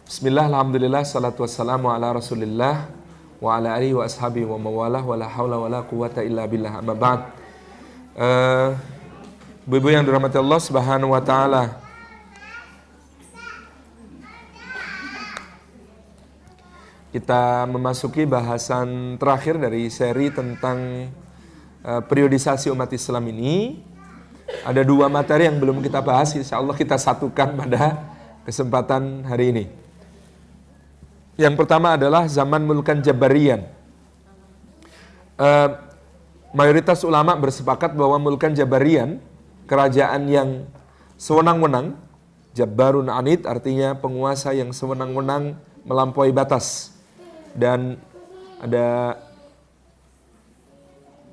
Bismillah, alhamdulillah, salatu wassalamu ala rasulillah wa ala alihi wa ashabihi wa mawalah wa la hawla wa la quwata illa billah, amma ba'd. Ibu-ibu yang dirahmati Allah subhanahu wa ta'ala, kita memasuki bahasan terakhir dari seri tentang periodisasi umat Islam ini. Ada dua materi yang belum kita bahas, insya Allah kita satukan pada kesempatan hari ini. Yang pertama adalah zaman Mulkan Jabarian. Mayoritas ulama bersepakat bahwa Mulkan Jabarian, kerajaan yang sewenang-wenang, Jabbarun Anid, artinya penguasa yang sewenang-wenang melampaui batas. Dan ada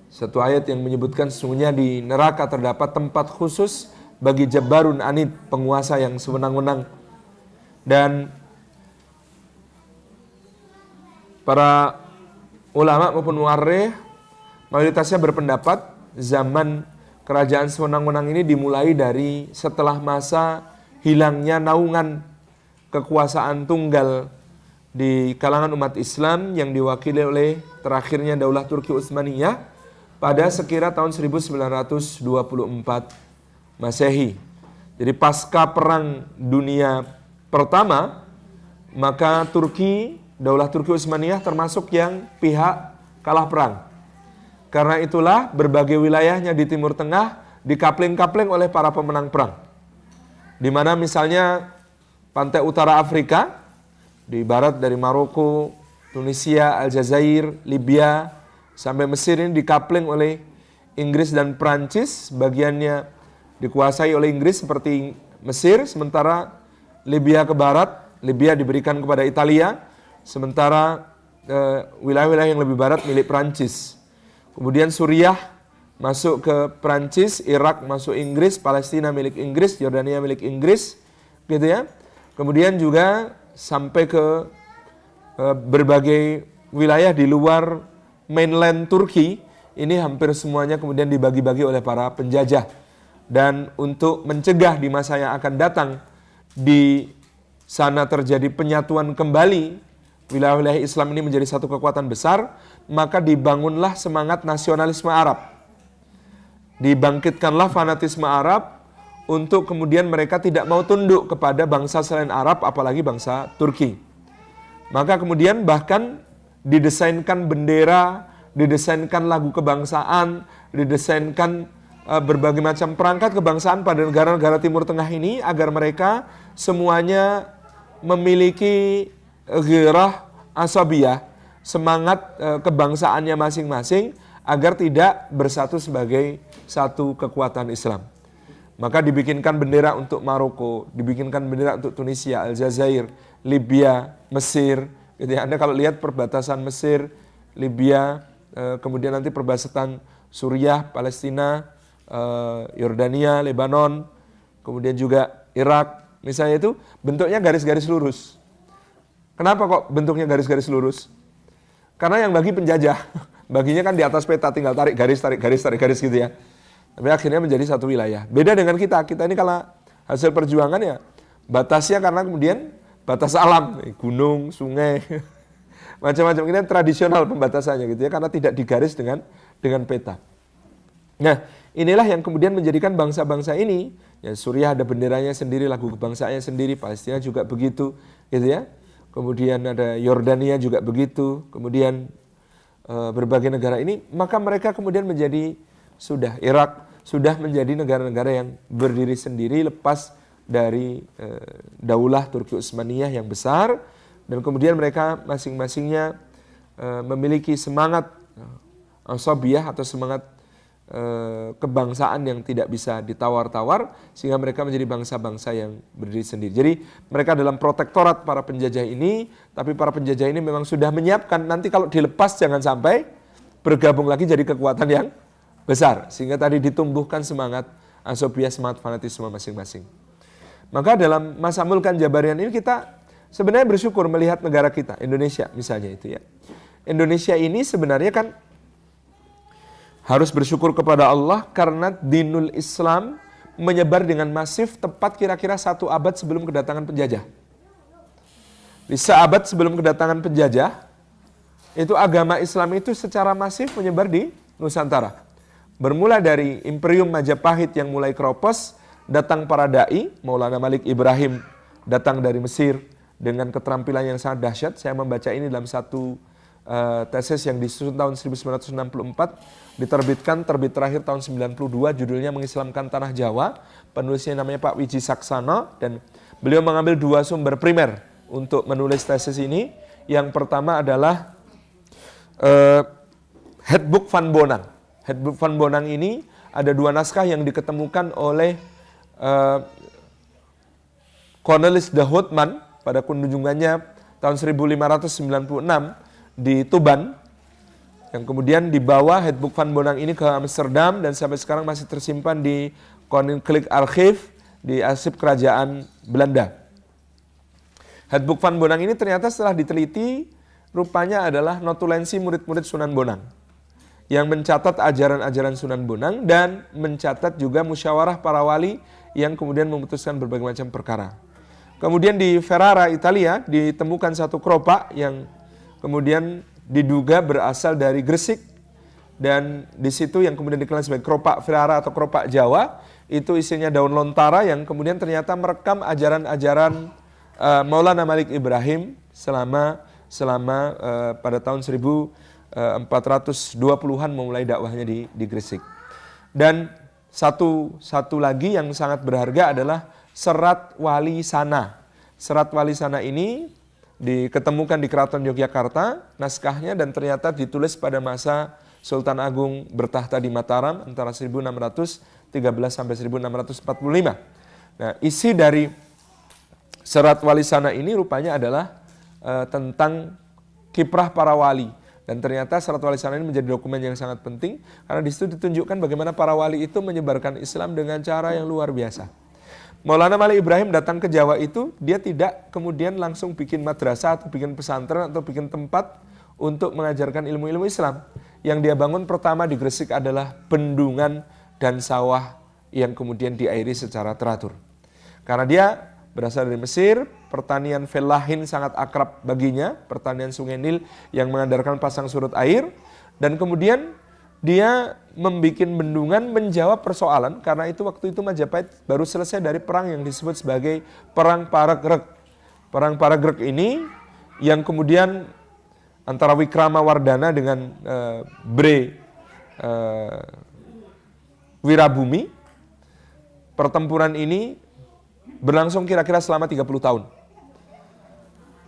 satu ayat yang menyebutkan sesungguhnya di neraka terdapat tempat khusus bagi Jabbarun Anid, penguasa yang sewenang-wenang. Dan para ulama maupun muarrikh mayoritasnya berpendapat zaman kerajaan sewenang-wenang ini dimulai dari setelah masa hilangnya naungan kekuasaan tunggal di kalangan umat Islam yang diwakili oleh terakhirnya Daulah Turki Utsmaniyah pada sekira tahun 1924 Masehi. Jadi pasca Perang Dunia Pertama, maka Daulah Turki Utsmaniyah termasuk yang pihak kalah perang. Karena itulah berbagai wilayahnya di Timur Tengah dikapling-kapling oleh para pemenang perang. Di mana misalnya pantai utara Afrika, di barat dari Maroko, Tunisia, Aljazair, Libya, sampai Mesir ini dikapling oleh Inggris dan Prancis. Bagiannya dikuasai oleh Inggris seperti Mesir, sementara Libya ke barat, Libya diberikan kepada Italia, sementara wilayah-wilayah yang lebih barat milik Prancis. Kemudian Suriah masuk ke Prancis, Irak masuk Inggris, Palestina milik Inggris, Yordania milik Inggris, gitu ya. Kemudian juga sampai ke berbagai wilayah di luar mainland Turki, ini hampir semuanya kemudian dibagi-bagi oleh para penjajah. Dan untuk mencegah di masa yang akan datang di sana terjadi penyatuan kembali wilayah-wilayah Islam ini menjadi satu kekuatan besar, maka dibangunlah semangat nasionalisme Arab. Dibangkitkanlah fanatisme Arab untuk kemudian mereka tidak mau tunduk kepada bangsa selain Arab, apalagi bangsa Turki. Maka kemudian bahkan didesainkan bendera, didesainkan lagu kebangsaan, didesainkan berbagai macam perangkat kebangsaan pada negara-negara Timur Tengah ini agar mereka semuanya memiliki ghirah asabiyah, semangat kebangsaannya masing-masing agar tidak bersatu sebagai satu kekuatan Islam. Maka dibikinkan bendera untuk Maroko, dibikinkan bendera untuk Tunisia, Aljazair, Libya, Mesir. Gitu ya. Anda kalau lihat perbatasan Mesir, Libya, kemudian nanti perbatasan Suriah, Palestina, Yordania, Lebanon, kemudian juga Irak, misalnya itu bentuknya garis-garis lurus. Kenapa kok bentuknya garis-garis lurus? Karena yang bagi penjajah, baginya kan di atas peta, tinggal tarik garis gitu ya. Tapi akhirnya menjadi satu wilayah. Beda dengan kita ini kalau hasil perjuangan ya batasnya karena kemudian batas alam, gunung, sungai, macam-macam. Ini tradisional pembatasannya gitu ya, karena tidak digaris dengan peta. Nah, inilah yang kemudian menjadikan bangsa-bangsa ini, ya Suriah ada benderanya sendiri, lagu kebangsaannya sendiri, Palestina juga begitu, gitu ya. Kemudian ada Yordania juga begitu, kemudian berbagai negara ini, maka mereka kemudian menjadi Irak sudah menjadi negara-negara yang berdiri sendiri lepas dari Daulah Turki Utsmaniyah yang besar, dan kemudian mereka masing-masingnya memiliki semangat asabiyah atau semangat kebangsaan yang tidak bisa ditawar-tawar, sehingga mereka menjadi bangsa-bangsa yang berdiri sendiri. Jadi mereka dalam protektorat para penjajah ini, tapi para penjajah ini memang sudah menyiapkan nanti kalau dilepas jangan sampai bergabung lagi jadi kekuatan yang besar, sehingga tadi ditumbuhkan semangat asabiyah, semangat fanatisme masing-masing. Maka dalam masa Mulkan Jabarian ini kita sebenarnya bersyukur melihat negara kita, Indonesia misalnya itu ya. Indonesia ini sebenarnya kan harus bersyukur kepada Allah karena dinul Islam menyebar dengan masif tepat kira-kira 1 abad sebelum kedatangan penjajah. Di seabad sebelum kedatangan penjajah, itu agama Islam itu secara masif menyebar di Nusantara. Bermula dari Imperium Majapahit yang mulai keropos, datang para dai, Maulana Malik Ibrahim datang dari Mesir dengan keterampilan yang sangat dahsyat. Saya membaca ini dalam satu tesis yang disusun tahun 1964, diterbitkan, terbit terakhir tahun 92, judulnya Mengislamkan Tanah Jawa. Penulisnya namanya Pak Wiji Saksana, dan beliau mengambil dua sumber primer untuk menulis tesis ini. Yang pertama adalah Handbook Van Bonang. Handbook Van Bonang ini ada dua naskah yang diketemukan oleh Cornelis de Houtman pada kunjungannya tahun 1596 di Tuban, yang kemudian dibawa Handbook Van Bonang ini ke Amsterdam dan sampai sekarang masih tersimpan di Koninklijk Archief di arsip kerajaan Belanda. Handbook Van Bonang ini ternyata setelah diteliti rupanya adalah notulensi murid-murid Sunan Bonang yang mencatat ajaran-ajaran Sunan Bonang dan mencatat juga musyawarah para wali yang kemudian memutuskan berbagai macam perkara. Kemudian di Ferrara, Italia ditemukan satu keropak yang kemudian diduga berasal dari Gresik, dan di situ yang kemudian dikenal sebagai keropak Ferrara atau keropak Jawa, itu isinya daun lontara yang kemudian ternyata merekam ajaran-ajaran Maulana Malik Ibrahim selama pada tahun 1420-an memulai dakwahnya di Gresik. Dan satu lagi yang sangat berharga adalah Serat Wali Sana. Serat Wali Sana ini diketemukan di Keraton Yogyakarta naskahnya, dan ternyata ditulis pada masa Sultan Agung bertahta di Mataram antara 1613 sampai 1645. Nah, isi dari Serat Wali Sana ini rupanya adalah tentang kiprah para wali, dan ternyata Serat Wali Sana ini menjadi dokumen yang sangat penting karena di situ ditunjukkan bagaimana para wali itu menyebarkan Islam dengan cara yang luar biasa. Maulana Malik Ibrahim datang ke Jawa itu, dia tidak kemudian langsung bikin madrasah atau bikin pesantren atau bikin tempat untuk mengajarkan ilmu-ilmu Islam. Yang dia bangun pertama di Gresik adalah bendungan dan sawah yang kemudian diairi secara teratur. Karena dia berasal dari Mesir, pertanian felahin sangat akrab baginya, pertanian Sungai Nil yang mengandalkan pasang surut air, dan kemudian dia membuat bendungan menjawab persoalan, karena itu waktu itu Majapahit baru selesai dari perang yang disebut sebagai Perang Paragreg. Perang Paragreg ini yang kemudian antara Wikramawardhana dengan Bre Wirabumi, pertempuran ini berlangsung kira-kira selama 30 tahun.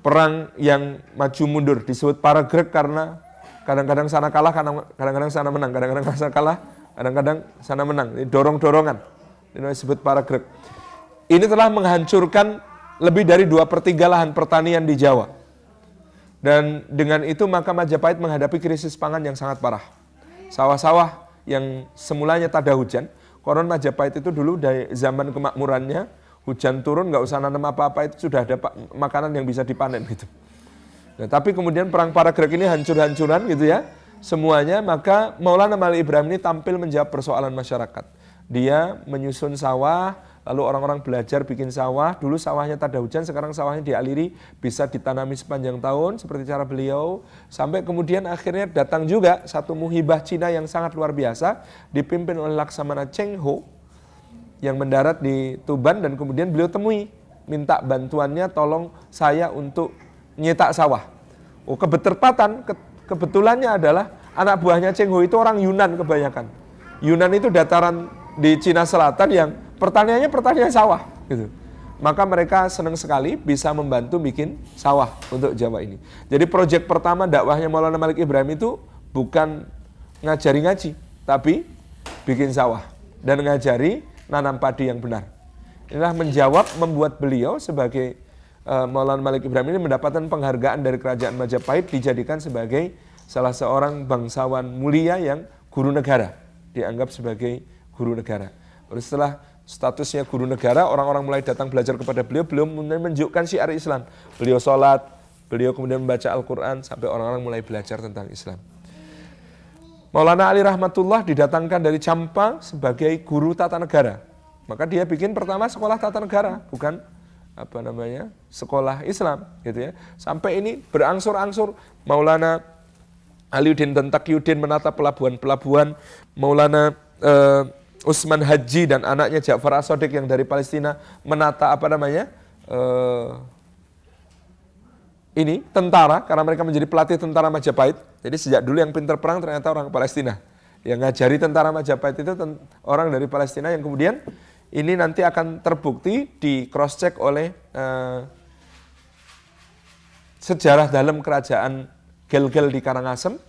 Perang yang maju mundur disebut Paragreg karena kadang-kadang sana kalah, kadang-kadang sana menang, kadang-kadang sana kalah, kadang-kadang sana menang. Ini dorong-dorongan. Ini disebut Paragreg. Ini telah menghancurkan lebih dari 2/3 lahan pertanian di Jawa. Dan dengan itu maka Majapahit menghadapi krisis pangan yang sangat parah. Sawah-sawah yang semulanya tak ada hujan, konon Majapahit itu dulu dari zaman kemakmurannya, hujan turun nggak usah nanam apa-apa itu sudah ada makanan yang bisa dipanen gitu. Nah, tapi kemudian perang Paragreg ini hancur-hancuran gitu ya semuanya, maka Maulana Malik Ibrahim ini tampil menjawab persoalan masyarakat. Dia menyusun sawah, lalu orang-orang belajar bikin sawah. Dulu sawahnya tak ada hujan, sekarang sawahnya dialiri, bisa ditanami sepanjang tahun seperti cara beliau. Sampai kemudian akhirnya datang juga satu muhibah Cina yang sangat luar biasa, dipimpin oleh Laksamana Cheng Ho yang mendarat di Tuban, dan kemudian beliau temui, minta bantuannya, tolong saya untuk nyetak sawah. Oh, kebetulannya adalah anak buahnya Cheng Ho itu orang Yunan kebanyakan. Yunan itu dataran di Cina Selatan yang pertaniannya pertanian sawah gitu. Maka mereka senang sekali bisa membantu bikin sawah untuk Jawa ini. Jadi proyek pertama dakwahnya Maulana Malik Ibrahim itu bukan ngajari ngaji, tapi bikin sawah dan ngajari nanam padi yang benar. Inilah menjawab, membuat beliau sebagai Maulana Malik Ibrahim ini mendapatkan penghargaan dari kerajaan Majapahit, dijadikan sebagai salah seorang bangsawan mulia yang guru negara, dianggap sebagai guru negara. Lalu setelah statusnya guru negara, orang-orang mulai datang belajar kepada beliau, beliau menunjukkan syiar Islam. Beliau sholat, beliau kemudian membaca Al-Quran, sampai orang-orang mulai belajar tentang Islam. Maulana Ali Rahmatullah didatangkan dari Campa sebagai guru tata negara. Maka dia bikin pertama sekolah tata negara, bukan sekolah Islam gitu ya. Sampai ini berangsur-angsur Maulana Aliuddin dan Taqiyuddin menata pelabuhan-pelabuhan, Maulana Utsman Haji dan anaknya Ja'far As-Shadiq yang dari Palestina menata ini tentara, karena mereka menjadi pelatih tentara Majapahit. Jadi sejak dulu yang pintar perang ternyata orang Palestina. Yang ngajari tentara Majapahit itu orang dari Palestina, yang kemudian ini nanti akan terbukti di cross check oleh sejarah dalam kerajaan Gel-Gel di Karangasem.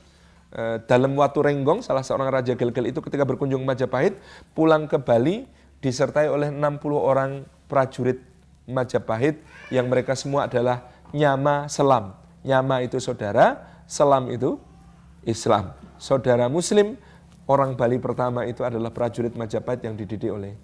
Dalam Watu Renggong, salah seorang raja Gel-Gel itu ketika berkunjung Majapahit, pulang ke Bali disertai oleh 60 orang prajurit Majapahit yang mereka semua adalah Nyama Selam. Nyama itu saudara, Selam itu Islam. Saudara Muslim, orang Bali pertama itu adalah prajurit Majapahit yang dididik oleh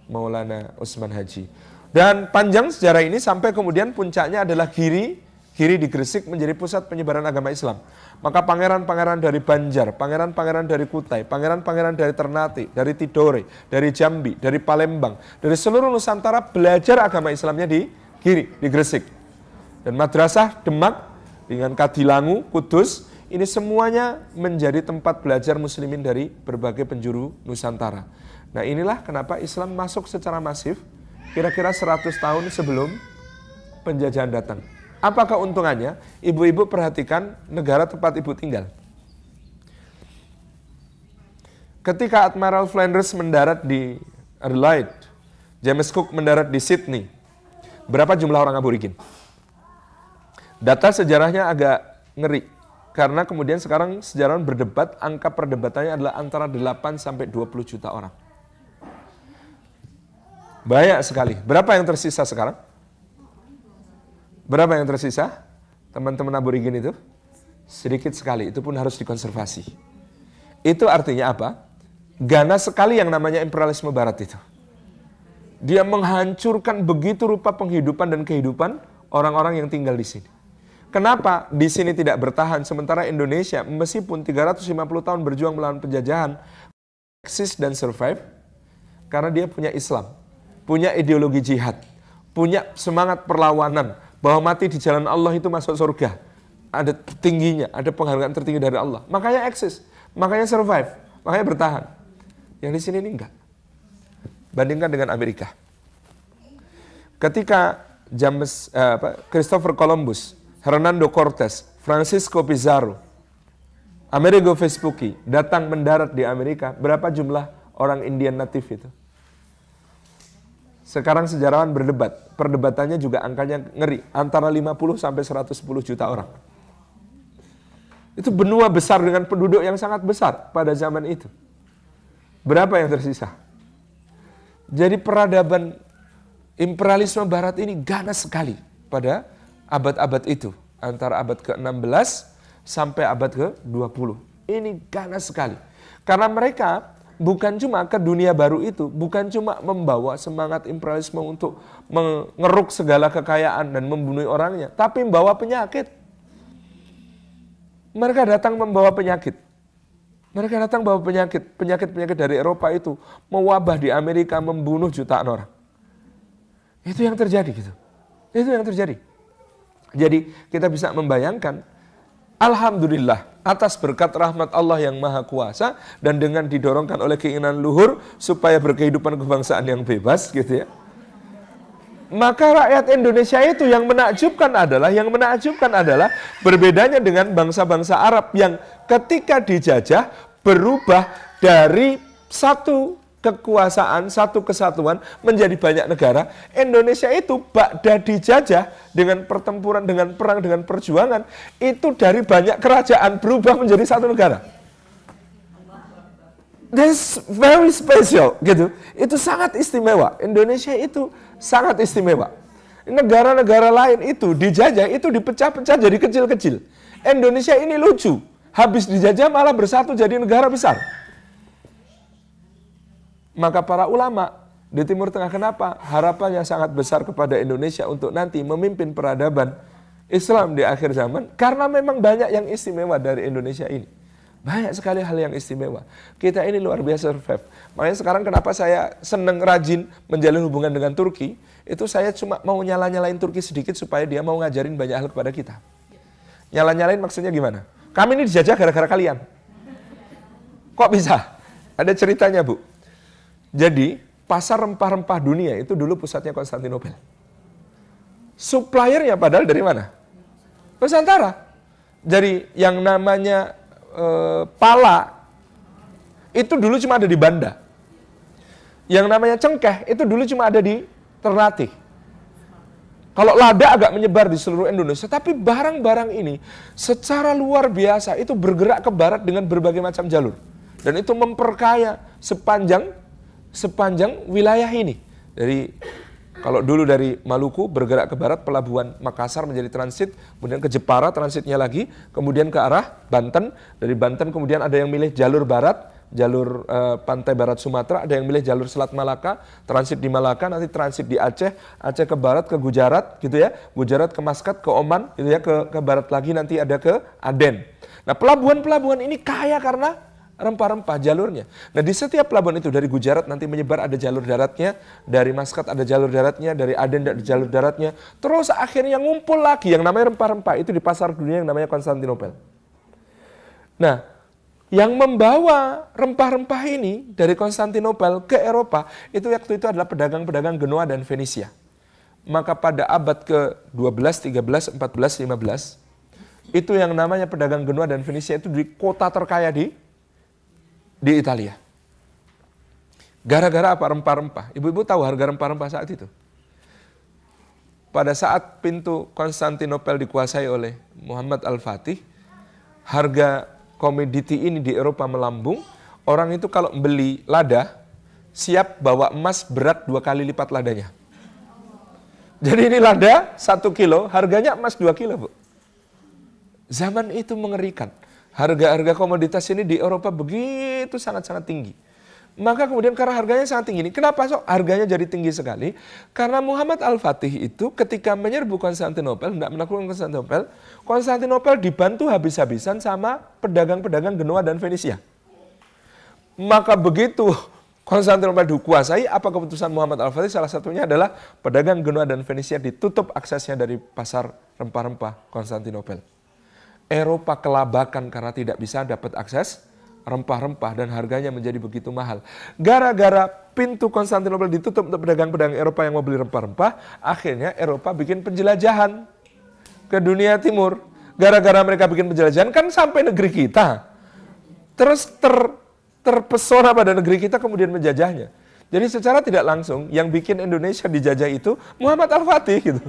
Maulana Utsman Haji. Dan panjang sejarah ini sampai kemudian puncaknya adalah Giri di Gresik menjadi pusat penyebaran agama Islam. Maka pangeran-pangeran dari Banjar, pangeran-pangeran dari Kutai, pangeran-pangeran dari Ternate, dari Tidore, dari Jambi, dari Palembang, dari seluruh Nusantara belajar agama Islamnya di Giri, di Gresik. Dan madrasah Demak dengan Kadilangu, Kudus, ini semuanya menjadi tempat belajar muslimin dari berbagai penjuru Nusantara. Nah, inilah kenapa Islam masuk secara masif kira-kira 100 tahun sebelum penjajahan datang. Apa keuntungannya? Ibu-ibu perhatikan negara tempat ibu tinggal. Ketika Admiral Flinders mendarat di Adelaide, James Cook mendarat di Sydney, berapa jumlah orang aborigin? Data sejarahnya agak ngeri, karena kemudian sekarang sejarawan berdebat, angka perdebatannya adalah antara 8 sampai 20 juta orang. Banyak sekali. Berapa yang tersisa sekarang? Berapa yang tersisa? Teman-teman aborigin itu? Sedikit sekali, itu pun harus dikonservasi. Itu artinya apa? Ganas sekali yang namanya imperialisme barat itu. Dia menghancurkan begitu rupa penghidupan dan kehidupan orang-orang yang tinggal di sini. Kenapa di sini tidak bertahan, sementara Indonesia meskipun 350 tahun berjuang melawan penjajahan, eksis dan survive? Karena dia punya Islam, punya ideologi jihad, punya semangat perlawanan, bahwa mati di jalan Allah itu masuk surga. Ada tingginya, ada penghargaan tertinggi dari Allah. Makanya eksis, makanya survive, makanya bertahan. Yang di sini ini enggak. Bandingkan dengan Amerika. Ketika Christopher Columbus, Hernando Cortés, Francisco Pizarro, Amerigo Vespucci datang mendarat di Amerika, berapa jumlah orang Indian native itu? Sekarang sejarawan berdebat, perdebatannya juga angkanya ngeri, antara 50 sampai 110 juta orang. Itu benua besar dengan penduduk yang sangat besar pada zaman itu. Berapa yang tersisa? Jadi peradaban imperialisme barat ini ganas sekali pada abad-abad itu. Antara abad ke-16 sampai abad ke-20. Ini ganas sekali. Karena mereka bukan cuma ke dunia baru itu, bukan cuma membawa semangat imperialisme untuk mengeruk segala kekayaan dan membunuh orangnya, tapi membawa penyakit. Mereka datang membawa penyakit. Mereka datang membawa penyakit. Penyakit-penyakit dari Eropa itu mewabah di Amerika, membunuh jutaan orang. Itu yang terjadi gitu. Itu yang terjadi. Jadi kita bisa membayangkan, alhamdulillah atas berkat rahmat Allah yang maha kuasa dan dengan didorongkan oleh keinginan luhur supaya berkehidupan kebangsaan yang bebas gitu ya. Maka rakyat Indonesia itu yang menakjubkan adalah berbedanya dengan bangsa-bangsa Arab yang ketika dijajah berubah dari satu kekuasaan, satu kesatuan menjadi banyak negara. Indonesia itu ba'da dijajah dengan pertempuran, dengan perang, dengan perjuangan, itu dari banyak kerajaan berubah menjadi satu negara. That's very special gitu. Itu sangat istimewa. Indonesia itu sangat istimewa. Negara-negara lain itu dijajah, itu dipecah-pecah jadi kecil-kecil. Indonesia ini lucu. Habis dijajah malah bersatu jadi negara besar. Maka para ulama di Timur Tengah, kenapa harapannya sangat besar kepada Indonesia untuk nanti memimpin peradaban Islam di akhir zaman? Karena memang banyak yang istimewa dari Indonesia ini. Banyak sekali hal yang istimewa. Kita ini luar biasa survive. Makanya sekarang kenapa saya seneng rajin menjalin hubungan dengan Turki, itu saya cuma mau nyala-nyalain Turki sedikit supaya dia mau ngajarin banyak hal kepada kita. Nyala-nyalain maksudnya gimana? Kami ini dijajah gara-gara kalian. Kok bisa? Ada ceritanya, Bu. Jadi, pasar rempah-rempah dunia itu dulu pusatnya Konstantinopel. Suppliernya padahal dari mana? Nusantara. Jadi yang namanya pala itu dulu cuma ada di Banda. Yang namanya cengkeh itu dulu cuma ada di Ternate. Kalau lada agak menyebar di seluruh Indonesia, tapi barang-barang ini secara luar biasa itu bergerak ke barat dengan berbagai macam jalur. Dan itu memperkaya sepanjang wilayah ini. Kalau dulu dari Maluku bergerak ke barat, pelabuhan Makassar menjadi transit, kemudian ke Jepara transitnya lagi, kemudian ke arah Banten. Dari Banten kemudian ada yang milih jalur barat, jalur pantai barat Sumatera, ada yang milih jalur Selat Malaka, transit di Malaka, nanti transit di Aceh, Aceh ke barat ke Gujarat gitu ya, Gujarat ke Maskat, ke Oman gitu ya, ke barat lagi nanti ada ke Aden. Nah, pelabuhan-pelabuhan ini kaya karena rempah-rempah jalurnya. Nah, di setiap pelabuhan itu dari Gujarat nanti menyebar ada jalur daratnya, dari Maskat ada jalur daratnya, dari Aden ada jalur daratnya. Terus akhirnya ngumpul lagi yang namanya rempah-rempah itu di pasar dunia yang namanya Konstantinopel. Nah, yang membawa rempah-rempah ini dari Konstantinopel ke Eropa itu waktu itu adalah pedagang-pedagang Genoa dan Venesia. Maka pada abad ke-12, 13, 14, 15 itu yang namanya pedagang Genoa dan Venesia itu di kota terkaya di Italia. Gara-gara apa? Rempah-rempah. Ibu-ibu tahu harga rempah-rempah saat itu? Pada saat pintu Konstantinopel dikuasai oleh Muhammad Al-Fatih, harga komoditi ini di Eropa melambung. Orang itu kalau beli lada, siap bawa emas berat 2 kali lipat ladanya. Jadi ini lada 1 kilo, harganya emas 2 kilo, Bu. Zaman itu mengerikan. Harga-harga komoditas ini di Eropa begitu sangat-sangat tinggi. Maka kemudian karena harganya sangat tinggi ini, kenapa harganya jadi tinggi sekali? Karena Muhammad Al-Fatih itu ketika menyerbu Konstantinopel, hendak menaklukkan Konstantinopel, Konstantinopel dibantu habis-habisan sama pedagang-pedagang Genoa dan Venesia. Maka begitu Konstantinopel dikuasai, apa keputusan Muhammad Al-Fatih? Salah satunya adalah pedagang Genoa dan Venesia ditutup aksesnya dari pasar rempah-rempah Konstantinopel. Eropa kelabakan karena tidak bisa dapat akses rempah-rempah dan harganya menjadi begitu mahal. Gara-gara pintu Konstantinopel ditutup untuk pedagang-pedagang Eropa yang mau beli rempah-rempah, akhirnya Eropa bikin penjelajahan ke dunia timur. Gara-gara mereka bikin penjelajahan kan sampai negeri kita. Terus terpesona pada negeri kita kemudian menjajahnya. Jadi secara tidak langsung yang bikin Indonesia dijajah itu Muhammad Al-Fatih gitu.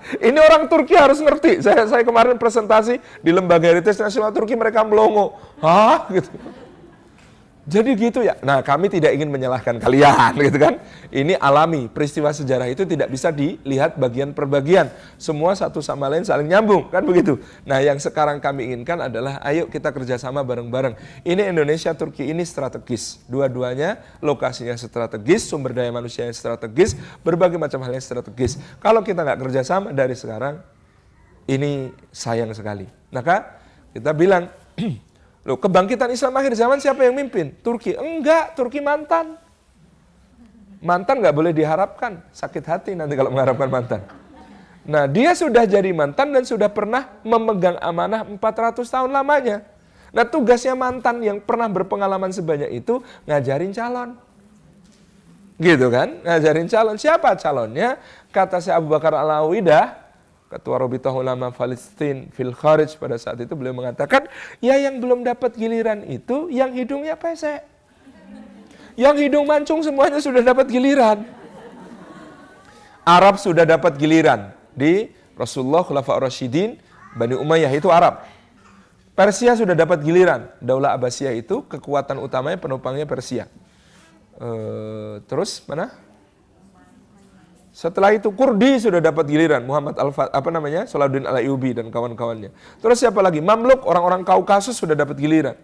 Ini orang Turki harus ngerti. Saya kemarin presentasi di Lembaga Heritage Nasional Turki, mereka melongo. Hah? Gitu. Jadi gitu ya. Nah, kami tidak ingin menyalahkan kalian, gitu kan. Ini alami. Peristiwa sejarah itu tidak bisa dilihat bagian per bagian. Semua satu sama lain saling nyambung, kan begitu. Nah, yang sekarang kami inginkan adalah ayo kita kerjasama bareng-bareng. Ini Indonesia, Turki ini strategis. Dua-duanya lokasinya strategis, sumber daya manusianya strategis, berbagai macam hal yang strategis. Kalau kita nggak kerjasama dari sekarang, ini sayang sekali. Maka kita bilang, loh, kebangkitan Islam akhir zaman siapa yang mimpin? Turki. Enggak, Turki mantan. Mantan nggak boleh diharapkan. Sakit hati nanti kalau mengharapkan mantan. Nah, dia sudah jadi mantan dan sudah pernah memegang amanah 400 tahun lamanya. Nah, tugasnya mantan yang pernah berpengalaman sebanyak itu ngajarin calon. Gitu kan? Ngajarin calon. Siapa calonnya? Kata si Abu Bakar Al-Awidah, Ketua Rabithah Ulama Palestina fil Kharij pada saat itu, beliau mengatakan, ya yang belum dapat giliran itu yang hidungnya pesek. Yang hidung mancung semuanya sudah dapat giliran. Arab sudah dapat giliran. Di Rasulullah, Khulafa Ar-Rasyidin, Bani Umayyah itu Arab. Persia sudah dapat giliran. Daulah Abbasiyah itu kekuatan utamanya penopangnya Persia. Terus mana? Setelah itu Kurdi sudah dapat giliran, Muhammad Salahuddin Al-Ayyubi dan kawan-kawannya. Terus siapa lagi? Mamluk, orang-orang Kaukasus sudah dapat giliran.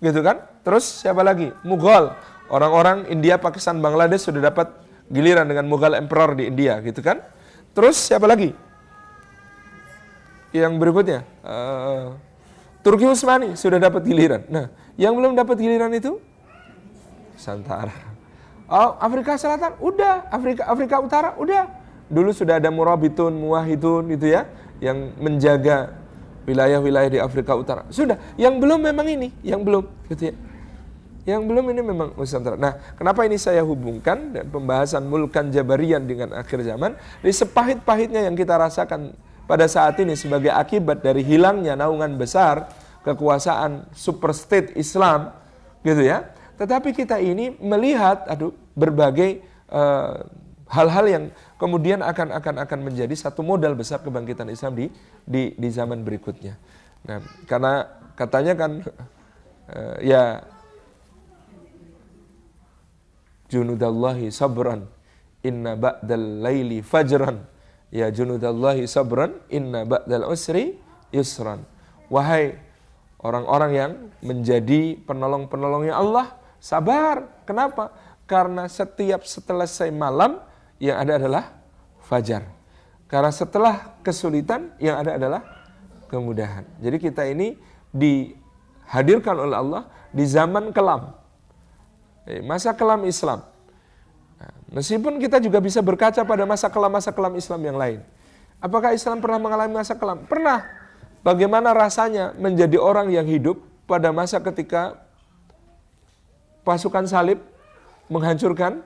Gitu kan? Terus siapa lagi? Mughal, orang-orang India, Pakistan, Bangladesh sudah dapat giliran dengan Mughal Emperor di India, gitu kan? Terus siapa lagi? Yang berikutnya, Turki Utsmani sudah dapat giliran. Nah, yang belum dapat giliran itu Nusantara. Oh, Afrika Selatan udah, Afrika Utara udah. Dulu sudah ada murabitun, muwahidun itu ya, yang menjaga wilayah-wilayah di Afrika Utara. Sudah, yang belum memang ini, yang belum gitu ya. Yang belum ini memang Nusantara. Nah, kenapa ini saya hubungkan dan pembahasan Mulkan Jabarian dengan akhir zaman? Di sepahit-pahitnya yang kita rasakan pada saat ini sebagai akibat dari hilangnya naungan besar kekuasaan super state Islam, gitu ya. Tetapi kita ini melihat, berbagai hal-hal yang kemudian akan menjadi satu modal besar kebangkitan Islam di zaman berikutnya. Nah, karena katanya kan ya junudallahi sabran inna ba'dal laili fajran, ya junudallahi sabran inna ba'dal usri yusran. Wahai orang-orang yang menjadi penolong-penolongnya Allah, sabar. Kenapa? Karena setiap selesai malam yang ada adalah fajar. Karena setelah kesulitan yang ada adalah kemudahan. Jadi kita ini dihadirkan oleh Allah di zaman kelam, masa kelam Islam. Nah, meskipun kita juga bisa berkaca pada masa kelam Islam yang lain. Apakah Islam pernah mengalami masa kelam? Pernah. Bagaimana rasanya menjadi orang yang hidup pada masa ketika pasukan salib menghancurkan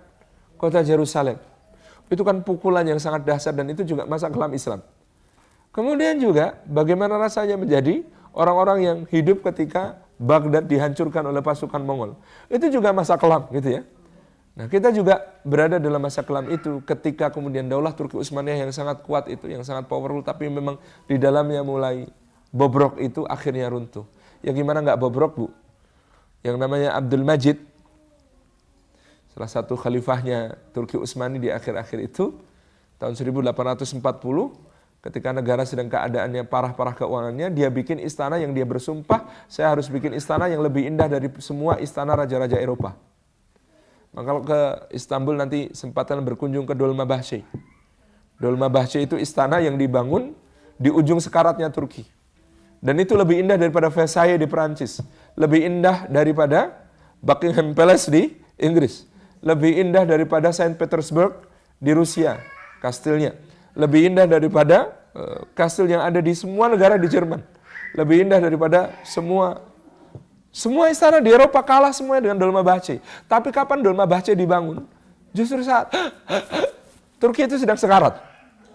kota Yerusalem. Itu kan pukulan yang sangat dahsyat dan itu juga masa kelam Islam. Kemudian juga bagaimana rasanya menjadi orang-orang yang hidup ketika Baghdad dihancurkan oleh pasukan Mongol. Itu juga masa kelam gitu ya. Nah, kita juga berada dalam masa kelam itu ketika kemudian daulah Turki Utsmaniyah yang sangat kuat itu, yang sangat powerful, tapi memang di dalamnya mulai bobrok itu akhirnya runtuh. Ya gimana nggak bobrok, Bu? Yang namanya Abdul Majid, salah satu khalifahnya Turki Utsmani di akhir-akhir itu, tahun 1840, ketika negara sedang keadaannya parah-parah keuangannya, dia bikin istana yang dia bersumpah, saya harus bikin istana yang lebih indah dari semua istana raja-raja Eropa. Maka kalau ke Istanbul nanti sempatan berkunjung ke Dolmabahce. Dolmabahce itu istana yang dibangun di ujung sekaratnya Turki. Dan itu lebih indah daripada Versailles di Perancis. Lebih indah daripada Buckingham Palace di Inggris. Lebih indah daripada Saint Petersburg di Rusia, kastilnya. Lebih indah daripada kastil yang ada di semua negara di Jerman. Lebih indah daripada semua istana di Eropa kalah semuanya dengan Dolmabahce. Tapi kapan Dolmabahce dibangun? Justru saat Turki itu sedang sekarat.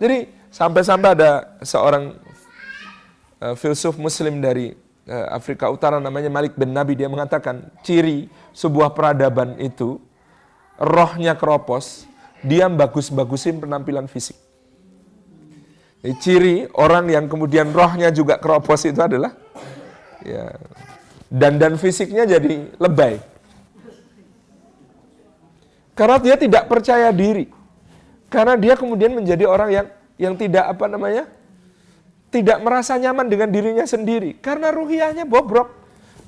Jadi sampai-sampai ada seorang filsuf muslim dari Afrika Utara namanya Malik bin Nabi, dia mengatakan ciri sebuah peradaban itu rohnya keropos, dia bagus-bagusin penampilan fisik. Jadi, ciri orang yang kemudian rohnya juga keropos itu adalah ya dandan fisiknya jadi lebay. Karena dia tidak percaya diri. Karena dia kemudian menjadi orang yang tidak tidak merasa nyaman dengan dirinya sendiri. Karena ruhiyahnya bobrok.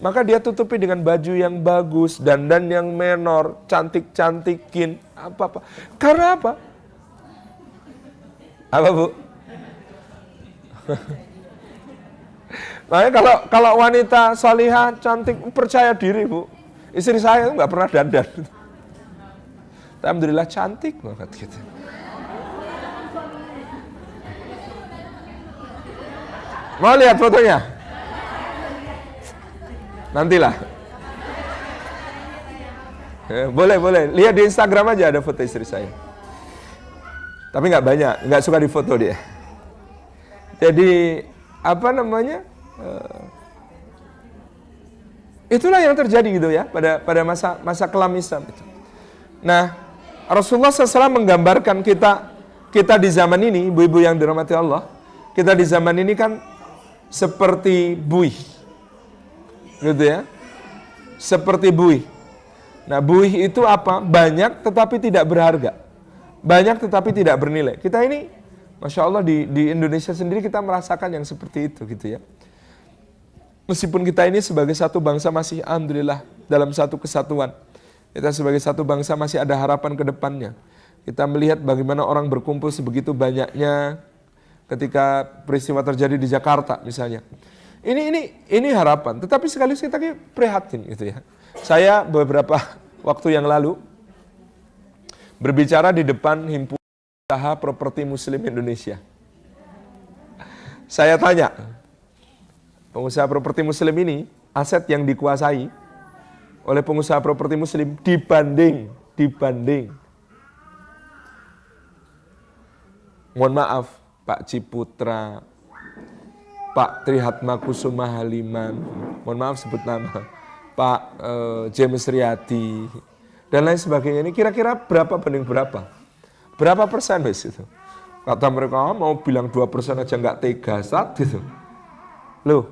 Maka dia tutupi dengan baju yang bagus, dandan yang menor, cantik-cantikin, apa-apa. Karena apa? Apa, Bu? Makanya kalau wanita salihah, cantik, percaya diri, Bu. Istri saya nggak pernah dandan. Alhamdulillah cantik banget gitu. Mau lihat fotonya? Nantilah. Boleh. Lihat di Instagram aja ada foto istri saya. Tapi nggak banyak, nggak suka difoto dia. Jadi itulah yang terjadi gitu ya pada masa kelam Islam itu. Nah, Rasulullah SAW menggambarkan kita di zaman ini, ibu-ibu yang dirahmati Allah, kita di zaman ini kan seperti buih, gitu ya, seperti buih. Nah, buih itu apa? Banyak tetapi tidak berharga, banyak tetapi tidak bernilai. Kita ini Masya Allah di Indonesia sendiri kita merasakan yang seperti itu gitu ya. Meskipun kita ini sebagai satu bangsa masih alhamdulillah dalam satu kesatuan. Kita sebagai satu bangsa masih ada harapan ke depannya. Kita melihat bagaimana orang berkumpul sebegitu banyaknya ketika peristiwa terjadi di Jakarta misalnya. Ini harapan. Tetapi sekaligus kita prihatin gitu ya. Saya beberapa waktu yang lalu berbicara di depan Himpunan Usaha Properti Muslim Indonesia. Saya tanya, pengusaha properti Muslim ini, aset yang dikuasai oleh pengusaha properti Muslim dibanding, mohon maaf, Pak Ciputra, Pak Trihatmakusuma Haliman, mohon maaf sebut nama, Pak James Riyadi, dan lain sebagainya. Ini kira-kira berapa banding berapa? Berapa persen wes itu? Kata mereka mau bilang 2% aja nggak tega saat gitu. Loh,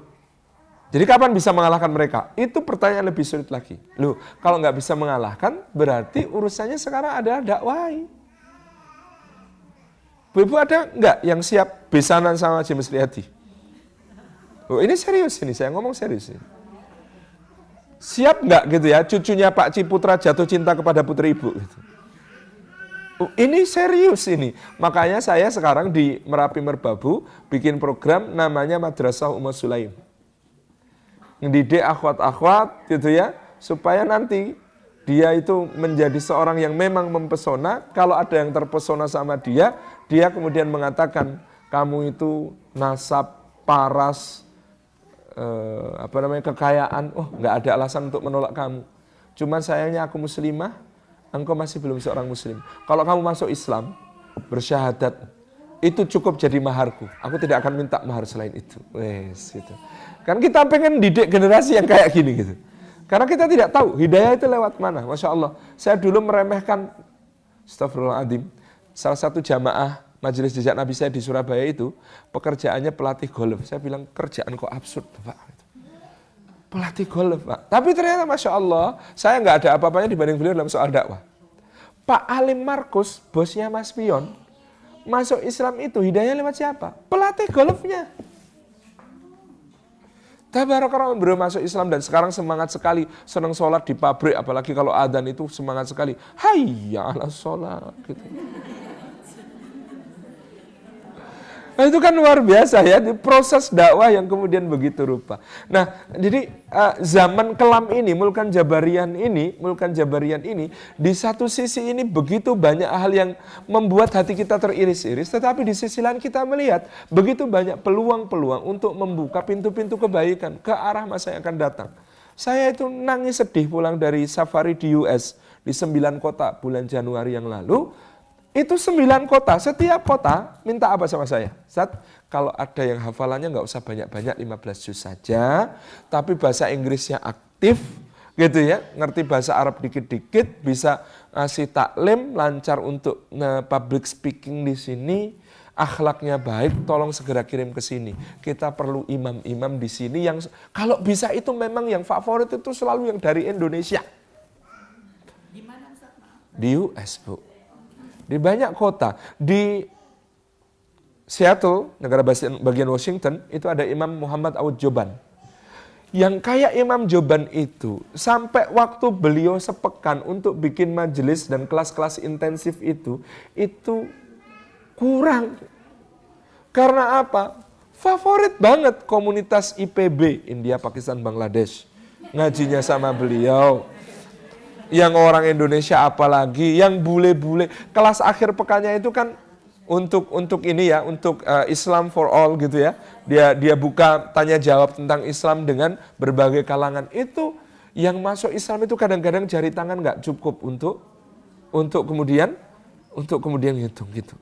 jadi kapan bisa mengalahkan mereka? Itu pertanyaan lebih sulit lagi. Loh, kalau nggak bisa mengalahkan, berarti urusannya sekarang adalah dakwai. Bu ada nggak yang siap besanan sama James Riyadi? Oh, ini serius ini, saya ngomong serius ini. Siap nggak gitu ya, cucunya Pak Ciputra jatuh cinta kepada putri ibu gitu. Oh, ini serius ini. Makanya saya sekarang di Merapi Merbabu bikin program namanya Madrasah Ummu Sulaim. Ngedidik akhwat-akhwat gitu ya, supaya nanti dia itu menjadi seorang yang memang mempesona. Kalau ada yang terpesona sama dia kemudian mengatakan, kamu itu nasab, paras, kekayaan, nggak ada alasan untuk menolak kamu. Cuman sayangnya aku muslimah, engkau masih belum seorang muslim. Kalau kamu masuk Islam, bersyahadat, itu cukup jadi maharku. Aku tidak akan minta mahar selain itu. Wes, gitu. Kan kita pengen didik generasi yang kayak gini gitu. Karena kita tidak tahu hidayah itu lewat mana. Masya Allah. Saya dulu meremehkan, astagfirullahaladzim, salah satu jamaah majelis jejak Nabi saya di Surabaya itu, pekerjaannya pelatih golf. Saya bilang, kerjaan kok absurd, Pak. Pelatih golf, Pak. Tapi ternyata Masya Allah, saya nggak ada apa-apanya dibanding beliau dalam soal dakwah. Pak Alim Markus, bosnya Mas Pion, masuk Islam itu hidayah lewat siapa? Pelatih golfnya. Tabarakallah, beliau masuk Islam dan sekarang semangat sekali, senang sholat di pabrik, apalagi kalau adzan itu semangat sekali. Hayya ala sholat, gitu. Nah, itu kan luar biasa ya, proses dakwah yang kemudian begitu rupa. Nah, jadi zaman kelam ini, Mulkan Jabarian ini, di satu sisi ini begitu banyak hal yang membuat hati kita teriris-iris, tetapi di sisi lain kita melihat begitu banyak peluang-peluang untuk membuka pintu-pintu kebaikan ke arah masa yang akan datang. Saya itu nangis sedih pulang dari safari di US, di 9 kota bulan Januari yang lalu. Itu 9 kota, setiap kota minta apa sama saya? Ustaz, kalau ada yang hafalannya nggak usah banyak-banyak, 15 juz saja, tapi bahasa Inggrisnya aktif, gitu ya, ngerti bahasa Arab dikit-dikit, bisa ngasih taklim, lancar untuk public speaking di sini, akhlaknya baik, tolong segera kirim ke sini. Kita perlu imam-imam di sini yang kalau bisa itu memang yang favorit itu selalu yang dari Indonesia. Di mana Ustaz? Di US, Bu. Di banyak kota, di Seattle, negara bagian Washington, itu ada Imam Muhammad Awad Joban. Yang kayak Imam Joban itu, sampai waktu beliau sepekan untuk bikin majelis dan kelas-kelas intensif itu kurang. Karena apa? Favorit banget komunitas IPB, India, Pakistan, Bangladesh. Ngajinya sama beliau. Yang orang Indonesia apalagi, yang bule-bule. Kelas akhir pekannya itu kan untuk ini ya, untuk Islam for all gitu ya. Dia buka tanya jawab tentang Islam dengan berbagai kalangan. Itu yang masuk Islam itu kadang-kadang jari tangan nggak cukup untuk kemudian ngitung gitu.